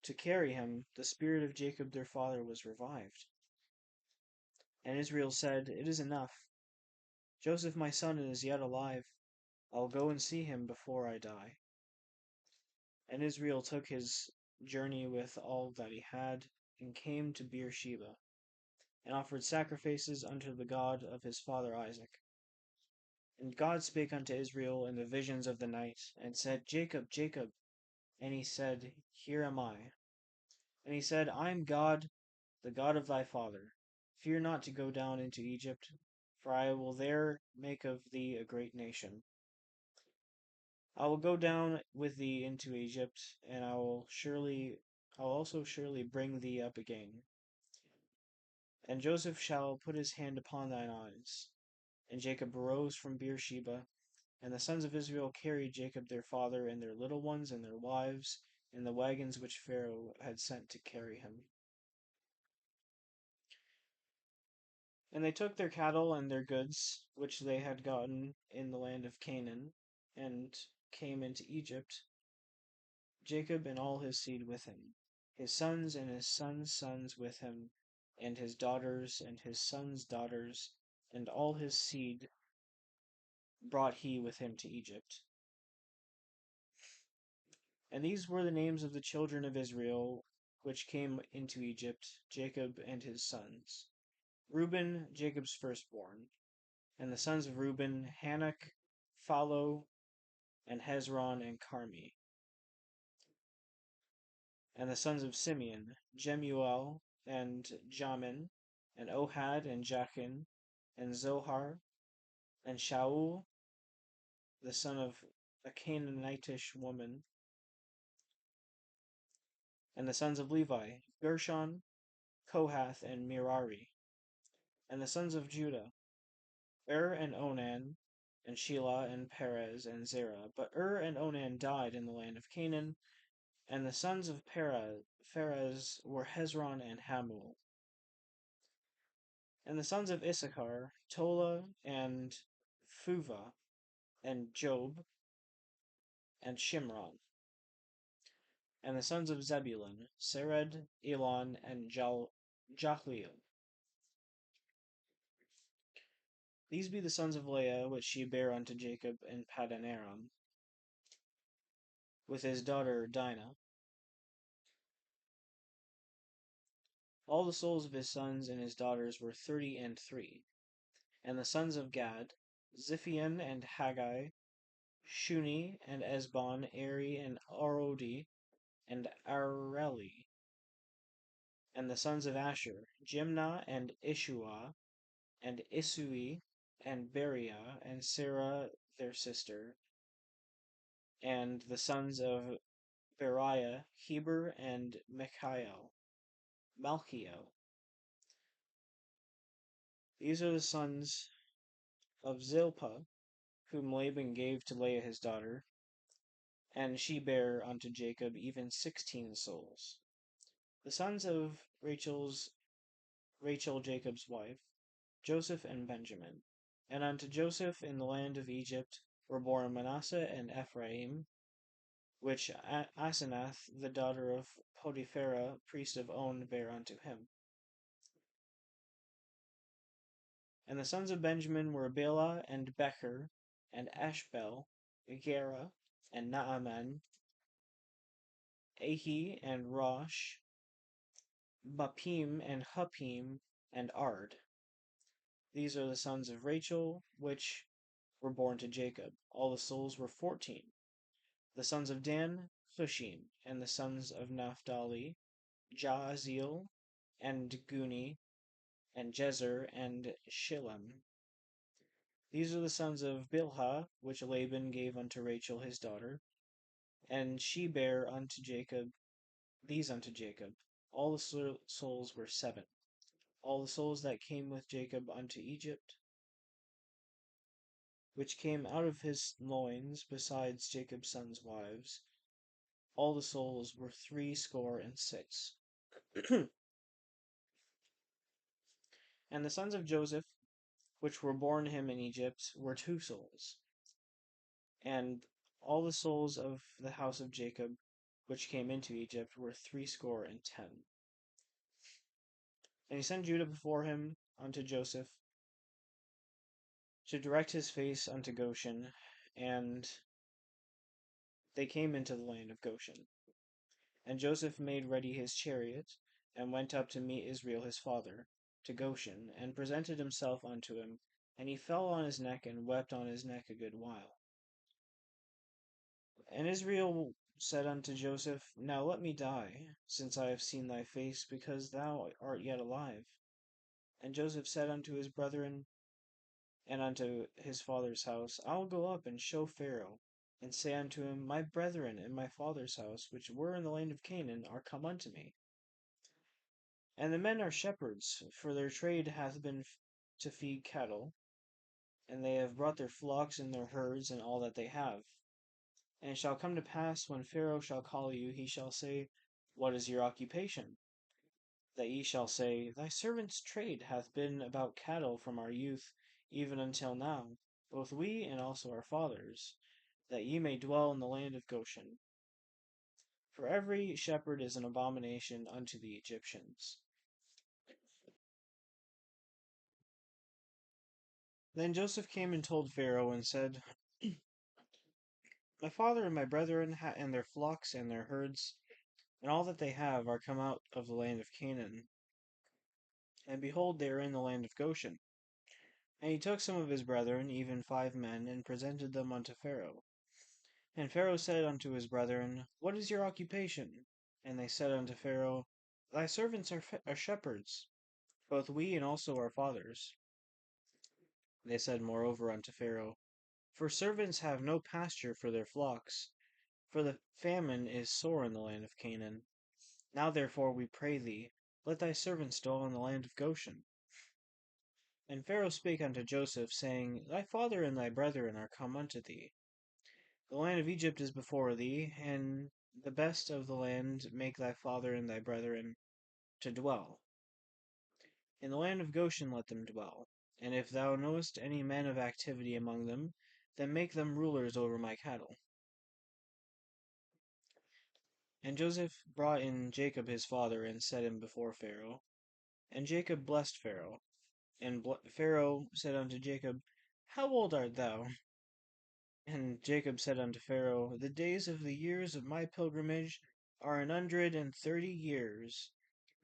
to carry him, the spirit of Jacob their father was revived. And Israel said, It is enough. Joseph my son is yet alive. I will go and see him before I die. And Israel took his journey with all that he had, and came to Beersheba, and offered sacrifices unto the God of his father Isaac. And God spake unto Israel in the visions of the night, and said, Jacob, Jacob. And he said, Here am I. And he said, I am God, the God of thy father. Fear not to go down into Egypt, for I will there make of thee a great nation. I will go down with thee into Egypt, and I'll also surely bring thee up again. And Joseph shall put his hand upon thine eyes. And Jacob arose from Beersheba, and the sons of Israel carried Jacob their father, and their little ones, and their wives, in the wagons which Pharaoh had sent to carry him. And they took their cattle and their goods, which they had gotten in the land of Canaan, and came into Egypt, Jacob and all his seed with him, his sons and his sons' sons with him, and his daughters and his sons' daughters, and all his seed brought he with him to Egypt. And these were the names of the children of Israel which came into Egypt, Jacob and his sons. Reuben, Jacob's firstborn, and the sons of Reuben, Hanok, Phallu, and Hezron, and Carmi. And the sons of Simeon, Jemuel, and Jamin, and Ohad, and Jachin, and Zohar, and Shaul, the son of a Canaanitish woman. And the sons of Levi, Gershon, Kohath, and Merari. And the sons of Judah, and Onan, and Shelah, and Perez, and Zerah. But and Onan died in the land of Canaan, and the sons of Perez were Hezron and Hamul. And the sons of Issachar, Tola, and Phuvah, and Job, and Shimron. And the sons of Zebulun, Sered, Elon, and Jahliel. These be the sons of Leah, which she bare unto Jacob in Paddan Aram, with his daughter Dinah. All the souls of his sons and his daughters were 33. And the sons of Gad, Ziphion and Haggai, Shuni and Esbon, Eri and Arodi, and Areli. And the sons of Asher, Jimnah and Ishua, and Isui, and Beriah, and Sarah their sister. And the sons of Beriah, Heber and Malchiel. These are the sons of Zilpah, whom Laban gave to Leah his daughter, and she bare unto Jacob even 16 souls. The sons of Rachel Jacob's wife, Joseph and Benjamin. And unto Joseph in the land of Egypt were born Manasseh and Ephraim, which Asenath, the daughter of Potipherah, priest of On, bare unto him. And the sons of Benjamin were Bela and Becher, and Ashbel, Gera, and Naaman, Ahi and Rosh, Bapim and Huppim, and Ard. These are the sons of Rachel, which were born to Jacob. All the souls were 14. The sons of Dan, Hushim, and the sons of Naphtali, Jaazeel, and Guni, and Jezer, and Shillem. These are the sons of Bilhah, which Laban gave unto Rachel his daughter, and she bare unto Jacob these unto Jacob. All the souls were 7. All the souls that came with Jacob unto Egypt, which came out of his loins, besides Jacob's sons' wives, all the souls were 66. And the sons of Joseph, which were born him in Egypt, were 2 souls. And all the souls of the house of Jacob, which came into Egypt, were 70. And he sent Judah before him unto Joseph, to direct his face unto Goshen, and they came into the land of Goshen. And Joseph made ready his chariot, and went up to meet Israel his father, to Goshen, and presented himself unto him, and he fell on his neck, and wept on his neck a good while. And Israel said unto Joseph, Now let me die, since I have seen thy face, because thou art yet alive. And Joseph said unto his brethren, and unto his father's house, I will go up and show Pharaoh, and say unto him, My brethren in my father's house, which were in the land of Canaan, are come unto me. And the men are shepherds, for their trade hath been to feed cattle, and they have brought their flocks and their herds and all that they have. And it shall come to pass, when Pharaoh shall call you, he shall say, What is your occupation? That ye shall say, Thy servant's trade hath been about cattle from our youth even until now, both we and also our fathers, that ye may dwell in the land of Goshen. For every shepherd is an abomination unto the Egyptians. Then Joseph came and told Pharaoh, and said, My father and my brethren and their flocks and their herds, and all that they have, are come out of the land of Canaan. And behold, they are in the land of Goshen. And he took some of his brethren, even 5 men, and presented them unto Pharaoh. And Pharaoh said unto his brethren, What is your occupation? And they said unto Pharaoh, Thy servants are shepherds, both we and also our fathers. They said moreover unto Pharaoh, For servants have no pasture for their flocks, for the famine is sore in the land of Canaan. Now therefore we pray thee, let thy servants dwell in the land of Goshen. And Pharaoh spake unto Joseph, saying, Thy father and thy brethren are come unto thee. The land of Egypt is before thee, and the best of the land make thy father and thy brethren to dwell. In the land of Goshen let them dwell. And if thou knowest any men of activity among them, then make them rulers over my cattle. And Joseph brought in Jacob his father, and set him before Pharaoh. And Jacob blessed Pharaoh. And Pharaoh said unto Jacob, How old art thou? And Jacob said unto Pharaoh, The days of the years of my pilgrimage are 130 years.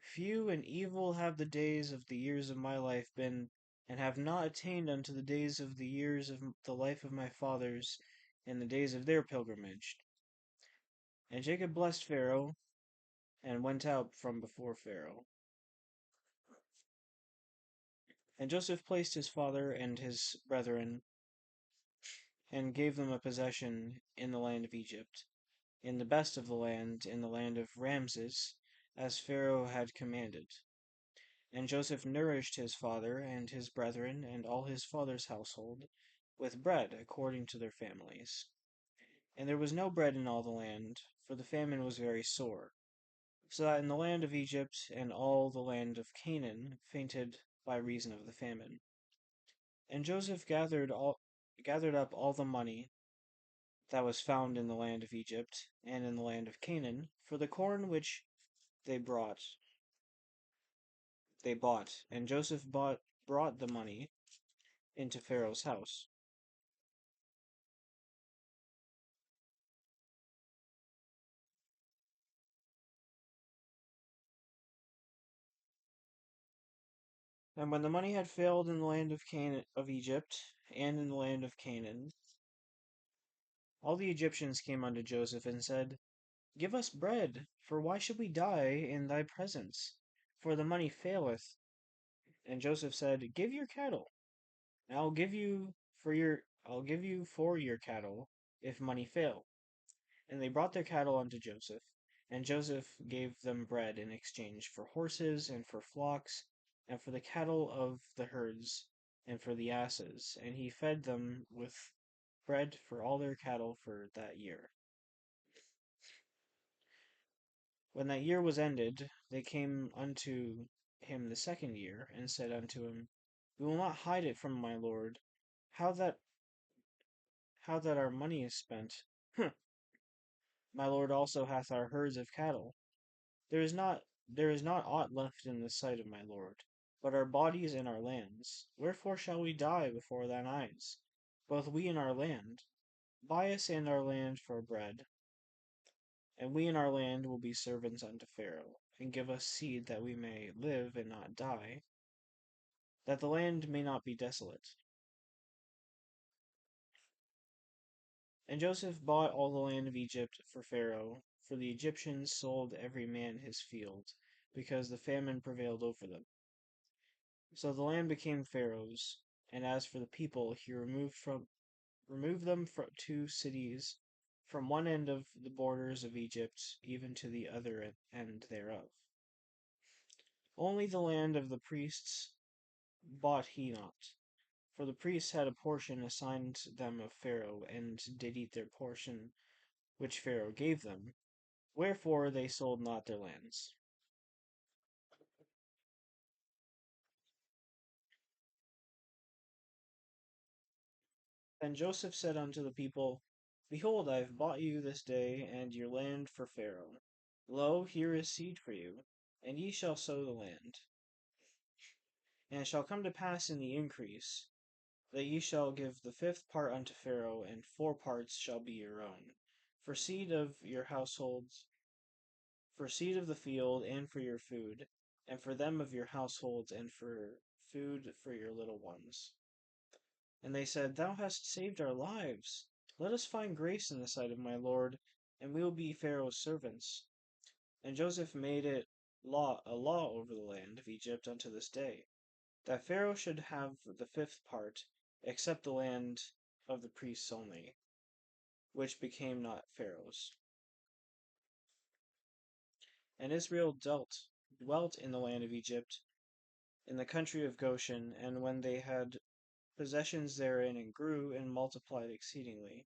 Few and evil have the days of the years of my life been, and have not attained unto the days of the years of the life of my fathers, in the days of their pilgrimage. And Jacob blessed Pharaoh, and went out from before Pharaoh. And Joseph placed his father and his brethren, and gave them a possession in the land of Egypt, in the best of the land, in the land of Ramses, as Pharaoh had commanded. And Joseph nourished his father and his brethren and all his father's household with bread according to their families. And there was no bread in all the land, for the famine was very sore, so that in the land of Egypt and all the land of Canaan fainted by reason of the famine. And Joseph gathered up all the money that was found in the land of Egypt and in the land of Canaan for the corn which they brought they bought, and Joseph brought the money into Pharaoh's house. And when the money had failed in the land of Egypt and in the land of Canaan, all the Egyptians came unto Joseph and said, Give us bread, for why should we die in thy presence? For the money faileth. And Joseph said, Give your cattle, and I'll give you for your cattle, if money fail. And they brought their cattle unto Joseph, and Joseph gave them bread in exchange for horses, and for flocks, and for the cattle of the herds, and for the asses, and he fed them with bread for all their cattle for that year. When that year was ended, they came unto him the second year, and said unto him, We will not hide it from my lord, how that our money is spent. My lord also hath our herds of cattle. There is not aught left in the sight of my lord, but our bodies and our lands. Wherefore shall we die before thine eyes, both we and our land? Buy us and our land for bread, and we and our land will be servants unto Pharaoh, and give us seed that we may live and not die, that the land may not be desolate. And Joseph bought all the land of Egypt for Pharaoh, for the Egyptians sold every man his field, because the famine prevailed over them. So the land became Pharaoh's, and as for the people, he removed them from two cities, from one end of the borders of Egypt even to the other end thereof. Only the land of the priests bought he not, for the priests had a portion assigned them of Pharaoh, and did eat their portion which Pharaoh gave them, wherefore they sold not their lands. Then Joseph said unto the people, Behold, I have bought you this day and your land for Pharaoh. Lo, here is seed for you, and ye shall sow the land. And it shall come to pass in the increase, that ye shall give the fifth part unto Pharaoh, and 4 parts shall be your own, for seed of your households, for seed of the field, and for your food, and for them of your households, and for food for your little ones. And they said, Thou hast saved our lives. Let us find grace in the sight of my lord, and we will be Pharaoh's servants. And Joseph made it a law over the land of Egypt unto this day, that Pharaoh should have the fifth part, except the land of the priests only, which became not Pharaoh's. And Israel dwelt in the land of Egypt, in the country of Goshen, and when they had possessions therein, and grew and multiplied exceedingly.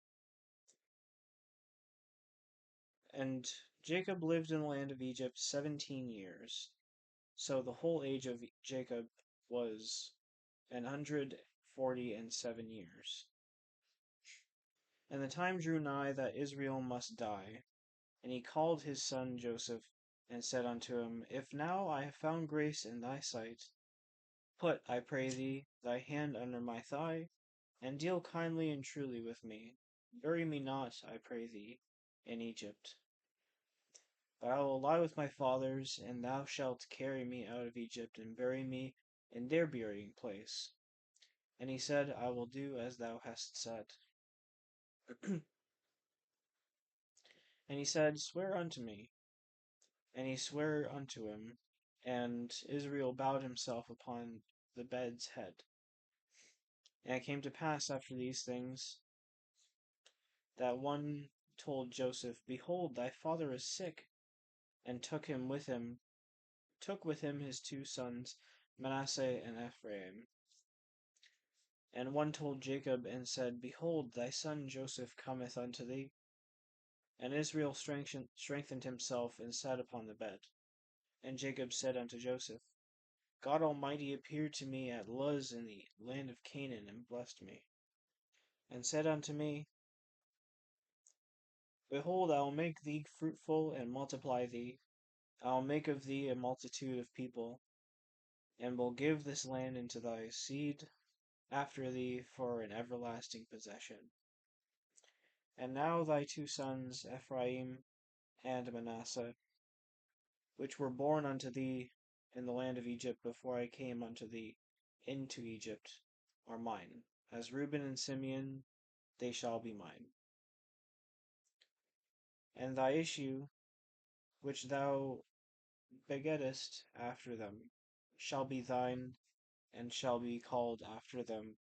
And Jacob lived in the land of Egypt 17 years. So the whole age of Jacob was 147 years. And the time drew nigh that Israel must die. And he called his son Joseph, and said unto him, If now I have found grace in thy sight, put, I pray thee, thy hand under my thigh, and deal kindly and truly with me. Bury me not, I pray thee, in Egypt. But I will lie with my fathers, and thou shalt carry me out of Egypt, and bury me in their burying place. And he said, I will do as thou hast said. And he said, Swear unto me. And he sware unto him, and Israel bowed himself upon the bed's head. And it came to pass after these things, that one told Joseph, Behold, thy father is sick, and took with him his two sons, Manasseh and Ephraim. And one told Jacob, and said, Behold, thy son Joseph cometh unto thee. And Israel strengthened himself, and sat upon the bed. And Jacob said unto Joseph, God Almighty appeared to me at Luz in the land of Canaan, and blessed me, and said unto me, Behold, I will make thee fruitful, and multiply thee. I will make of thee a multitude of people, and will give this land into thy seed after thee for an everlasting possession. And now thy two sons, Ephraim and Manasseh, which were born unto thee in the land of Egypt before I came unto thee into Egypt, are mine. As Reuben and Simeon, they shall be mine. And thy issue, which thou begettest after them, shall be thine, and shall be called after them,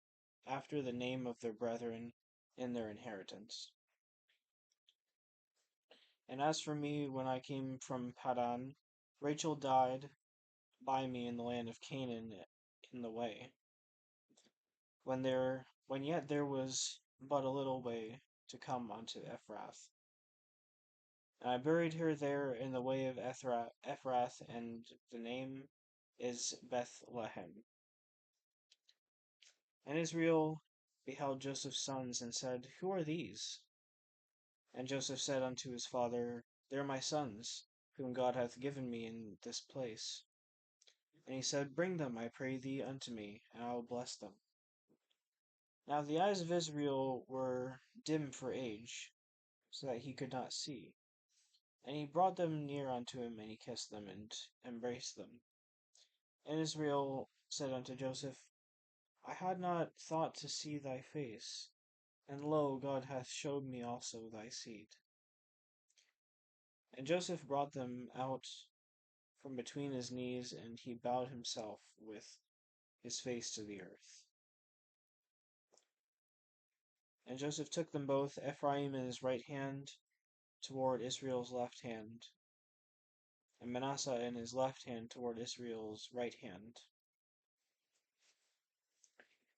after the name of their brethren in their inheritance. And as for me, when I came from Padan, Rachel died by me in the land of Canaan in the way, when yet there was but a little way to come unto Ephrath. And I buried her there in the way of Ephrath, and the name is Bethlehem. And Israel beheld Joseph's sons, and said, Who are these? And Joseph said unto his father, They are my sons, whom God hath given me in this place. And he said, Bring them, I pray thee, unto me, and I will bless them. Now the eyes of Israel were dim for age, so that he could not see. And he brought them near unto him, and he kissed them, and embraced them. And Israel said unto Joseph, I had not thought to see thy face, and lo, God hath showed me also thy seed. And Joseph brought them out from between his knees, and he bowed himself with his face to the earth. And Joseph took them both, Ephraim in his right hand, toward Israel's left hand, and Manasseh in his left hand toward Israel's right hand,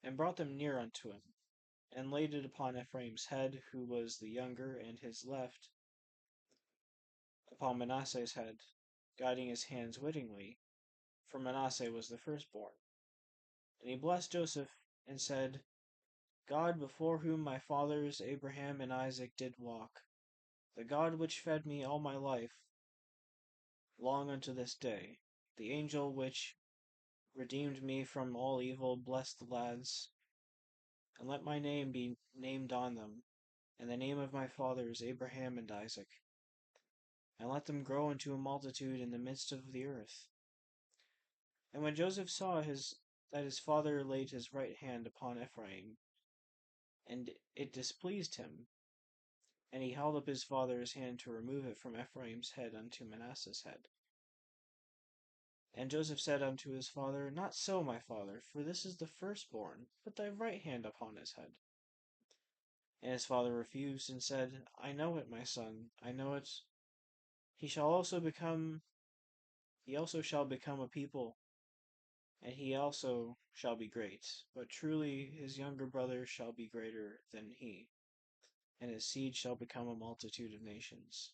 and brought them near unto him, and laid it upon Ephraim's head, who was the younger, and his left upon Manasseh's head, guiding his hands wittingly, for Manasseh was the firstborn. And he blessed Joseph, and said, God before whom my fathers Abraham and Isaac did walk, the God which fed me all my life, long unto this day, the angel which redeemed me from all evil, bless the lads, and let my name be named on them, and the name of my fathers Abraham and Isaac, and let them grow into a multitude in the midst of the earth. And when Joseph saw that his father laid his right hand upon Ephraim, and it displeased him, and he held up his father's hand to remove it from Ephraim's head unto Manasseh's head. And Joseph said unto his father, Not so, my father, for this is the firstborn. Put thy right hand upon his head. And his father refused, and said, I know it, my son, I know it. He also shall become a people, and he also shall be great. But truly his younger brother shall be greater than he, and his seed shall become a multitude of nations.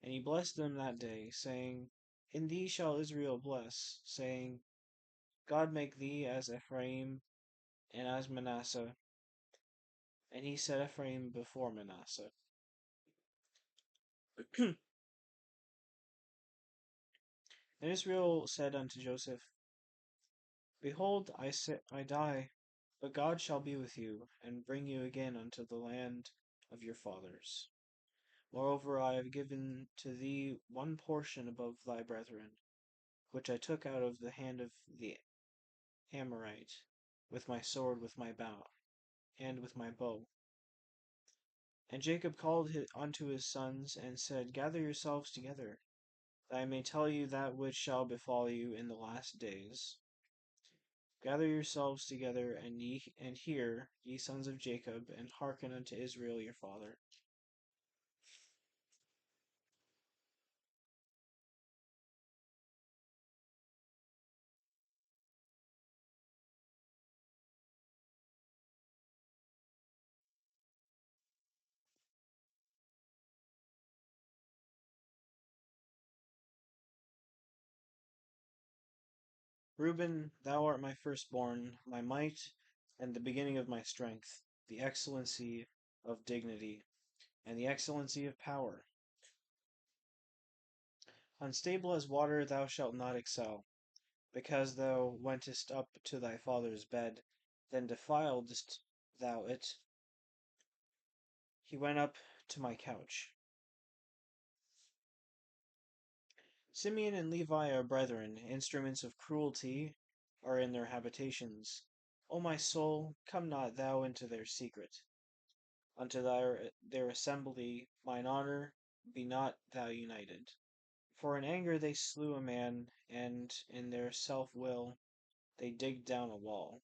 And he blessed them that day, saying, In thee shall Israel bless, saying, God make thee as Ephraim and as Manasseh. And he set Ephraim before Manasseh. And Israel said unto Joseph, Behold, I die, but God shall be with you, and bring you again unto the land of your fathers. Moreover, I have given to thee one portion above thy brethren, which I took out of the hand of the Amorite, with my sword, with my bow, and with my bow. And Jacob called unto his sons, and said, Gather yourselves together, that I may tell you that which shall befall you in the last days. Gather yourselves together, and hear, ye sons of Jacob, and hearken unto Israel your father. Reuben, thou art my firstborn, my might, and the beginning of my strength, the excellency of dignity, and the excellency of power. Unstable as water thou shalt not excel, because thou wentest up to thy father's bed, then defiledst thou it. He went up to my couch. Simeon and Levi are brethren, instruments of cruelty are in their habitations. O my soul, come not thou into their secret. Unto their assembly, mine honor, be not thou united. For in anger they slew a man, and in their self-will they digged down a wall.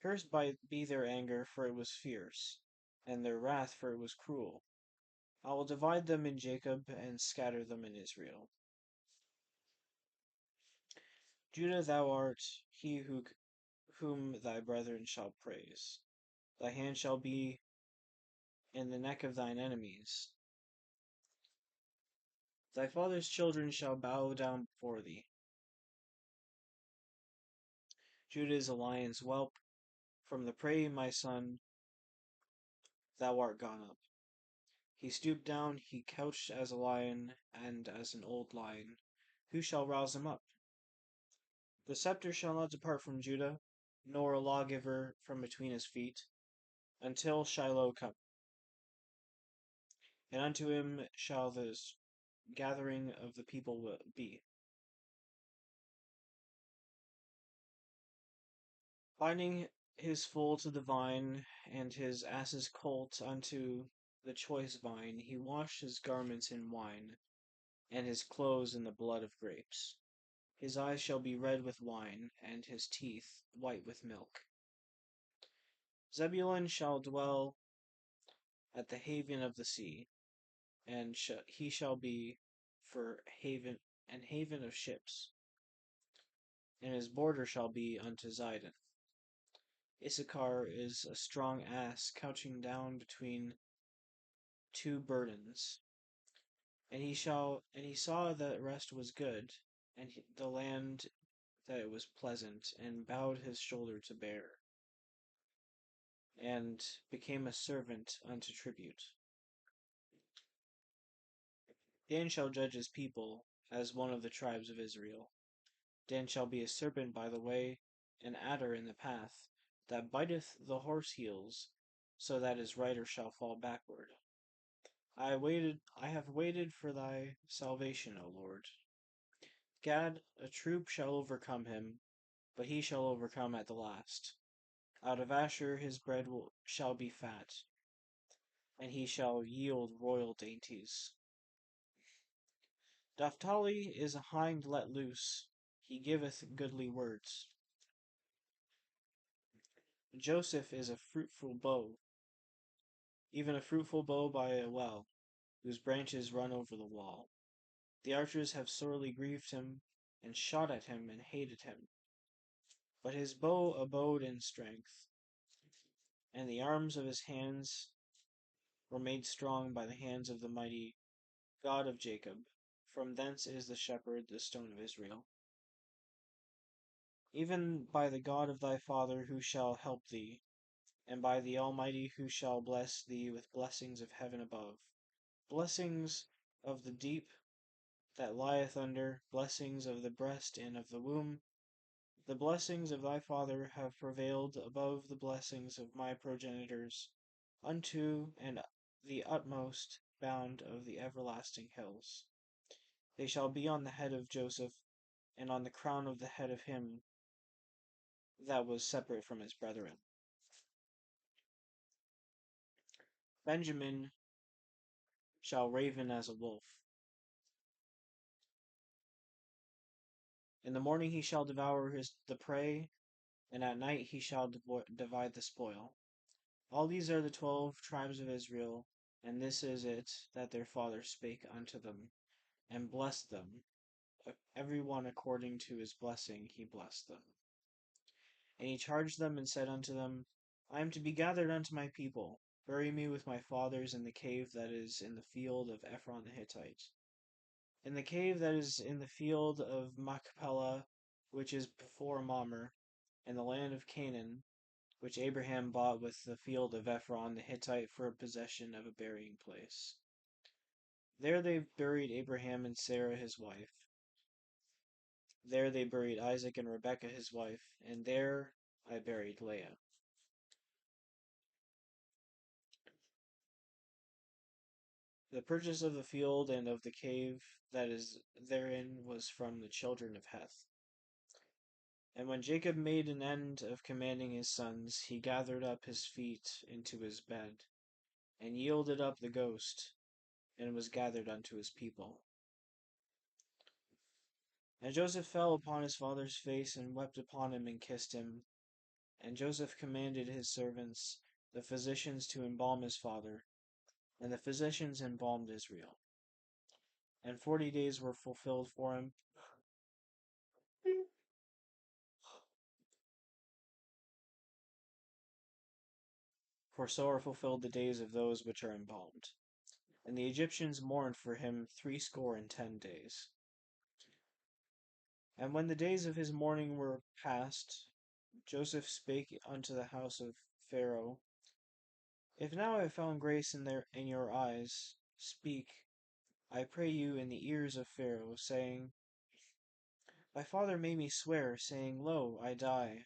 Cursed be their anger, for it was fierce, and their wrath, for it was cruel. I will divide them in Jacob, and scatter them in Israel. Judah, thou art he whom thy brethren shall praise. Thy hand shall be in the neck of thine enemies. Thy father's children shall bow down before thee. Judah is a lion's whelp. From the prey, my son, thou art gone up. He stooped down, he couched as a lion, and as an old lion. Who shall rouse him up? The scepter shall not depart from Judah, nor a lawgiver from between his feet, until Shiloh come. And unto him shall the gathering of the people be. Binding his foal to the vine, and his ass's colt unto the choice vine, he washed his garments in wine, and his clothes in the blood of grapes. His eyes shall be red with wine, and his teeth white with milk. Zebulun shall dwell at the haven of the sea, and he shall be for haven and haven of ships, and his border shall be unto Zidon. Issachar is a strong ass couching down between two burdens. And he saw that rest was good, and the land that it was pleasant, and bowed his shoulder to bear, and became a servant unto tribute. Dan shall judge his people as one of the tribes of Israel. Dan shall be a serpent by the way, an adder in the path, that biteth the horse heels, so that his rider shall fall backward. I have waited for thy salvation, O Lord. Gad, a troop shall overcome him, but he shall overcome at the last. Out of Asher his bread shall be fat, and he shall yield royal dainties. Naphtali is a hind let loose, he giveth goodly words. Joseph is a fruitful bow, even a fruitful bow by a well, whose branches run over the wall. The archers have sorely grieved him, and shot at him, and hated him. But his bow abode in strength, and the arms of his hands were made strong by the hands of the mighty God of Jacob. From thence is the shepherd, the stone of Israel. Even by the God of thy father who shall help thee, and by the Almighty who shall bless thee with blessings of heaven above, blessings of the deep that lieth under, blessings of the breast and of the womb. The blessings of thy father have prevailed above the blessings of my progenitors, unto and the utmost bound of the everlasting hills. They shall be on the head of Joseph, and on the crown of the head of him that was separate from his brethren. Benjamin shall raven as a wolf. In the morning he shall devour the prey, and at night he shall divide the spoil. All these are the 12 tribes of Israel, and this is it that their father spake unto them, and blessed them. Every one according to his blessing he blessed them. And he charged them and said unto them, I am to be gathered unto my people. Bury me with my fathers in the cave that is in the field of Ephron the Hittite, in the cave that is in the field of Machpelah, which is before Mamre, in the land of Canaan, which Abraham bought with the field of Ephron the Hittite for a possession of a burying place. There they buried Abraham and Sarah his wife. There they buried Isaac and Rebekah his wife, and there I buried Leah. The purchase of the field and of the cave that is therein was from the children of Heth. And when Jacob made an end of commanding his sons, he gathered up his feet into his bed, and yielded up the ghost, and was gathered unto his people. And Joseph fell upon his father's face, and wept upon him, and kissed him. And Joseph commanded his servants, the physicians, to embalm his father, and the physicians embalmed Israel. And 40 days were fulfilled for him. For so are fulfilled the days of those which are embalmed. And the Egyptians mourned for him 60 and 10 days. And when the days of his mourning were past, Joseph spake unto the house of Pharaoh, If now I have found grace in your eyes, speak, I pray you, in the ears of Pharaoh, saying, My father made me swear, saying, Lo, I die,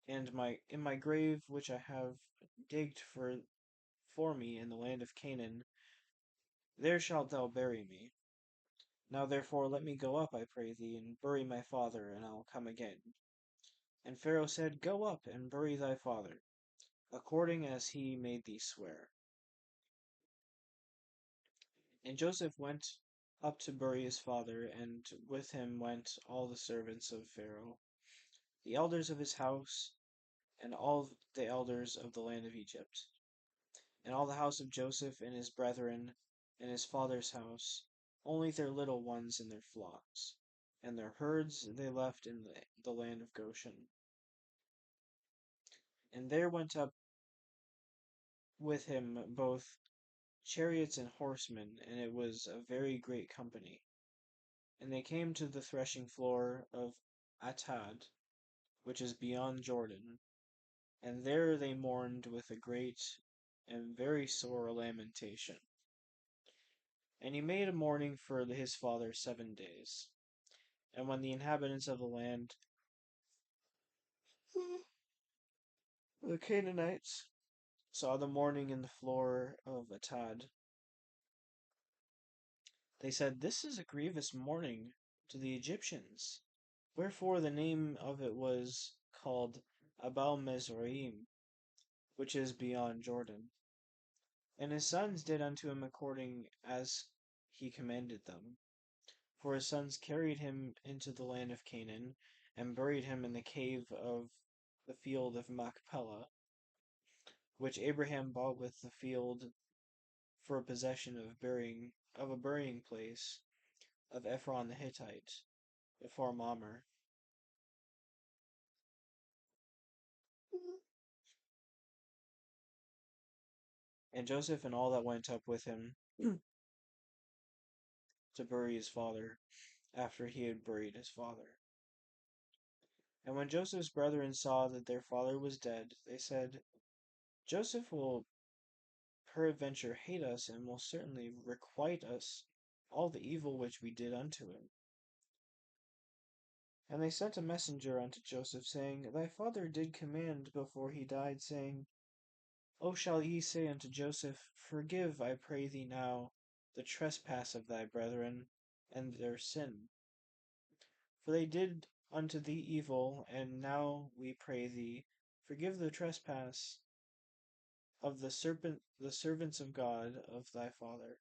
and in my grave which I have digged for me in the land of Canaan, there shalt thou bury me. Now therefore let me go up, I pray thee, and bury my father, and I'll come again. And Pharaoh said, Go up, and bury thy father, according as he made thee swear. And Joseph went up to bury his father, and with him went all the servants of Pharaoh, the elders of his house, and all the elders of the land of Egypt, and all the house of Joseph and his brethren, and his father's house, only their little ones and their flocks, and their herds they left in the land of Goshen. And there went up with him both chariots and horsemen, and it was a very great company. And they came to the threshing floor of Atad, which is beyond Jordan, and there they mourned with a great and very sore lamentation. And he made a mourning for his father 7 days. And when the inhabitants of the land, the Canaanites, saw the mourning in the floor of Atad, they said, This is a grievous mourning to the Egyptians. Wherefore the name of it was called Abel Mizraim, which is beyond Jordan. And his sons did unto him according as he commanded them. For his sons carried him into the land of Canaan, and buried him in the cave of the field of Machpelah, which Abraham bought with the field for a possession of a burying place of Ephron the Hittite, before Mamre. And Joseph and all that went up with him to bury his father, after he had buried his father. And when Joseph's brethren saw that their father was dead, they said, Joseph will peradventure hate us, and will certainly requite us all the evil which we did unto him. And they sent a messenger unto Joseph, saying, Thy father did command before he died, saying, O shall ye say unto Joseph, Forgive, I pray thee now, the trespass of thy brethren, and their sin. For they did unto thee evil, and now we pray thee, forgive the trespass of the servants of God of thy father.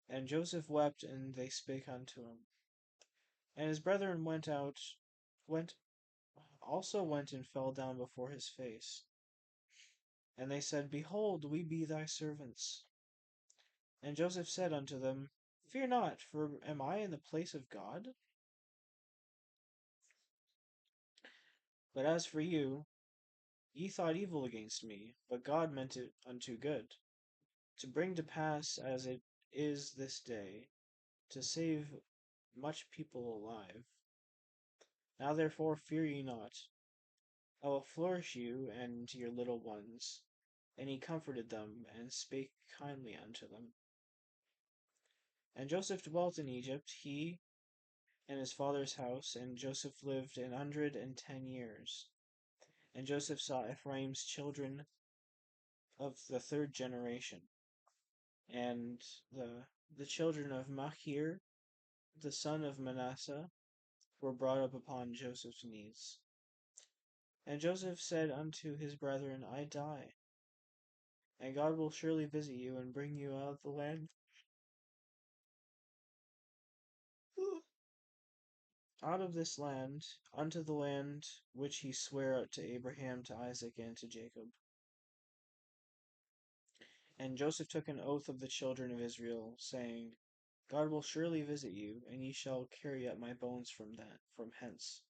And Joseph wept, and they spake unto him. And his brethren went went and fell down before his face. And they said, Behold, we be thy servants. And Joseph said unto them, Fear not, for am I in the place of God? But as for you, ye thought evil against me, but God meant it unto good, to bring to pass as it is this day, to save much people alive. Now therefore fear ye not. I will flourish you and your little ones. And he comforted them, and spake kindly unto them. And Joseph dwelt in Egypt, he and his father's house, and Joseph lived 110 years. And Joseph saw Ephraim's children of the third generation, and the children of Machir, the son of Manasseh, were brought up upon Joseph's knees. And Joseph said unto his brethren, I die, and God will surely visit you, and bring you out of the land out of this land unto the land which he sware to Abraham, to Isaac, and to Jacob. And Joseph took an oath of the children of Israel, saying, God will surely visit you, and ye shall carry up my bones from hence.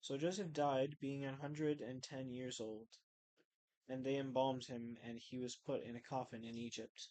So Joseph died, being 110 years old, and they embalmed him, and he was put in a coffin in Egypt.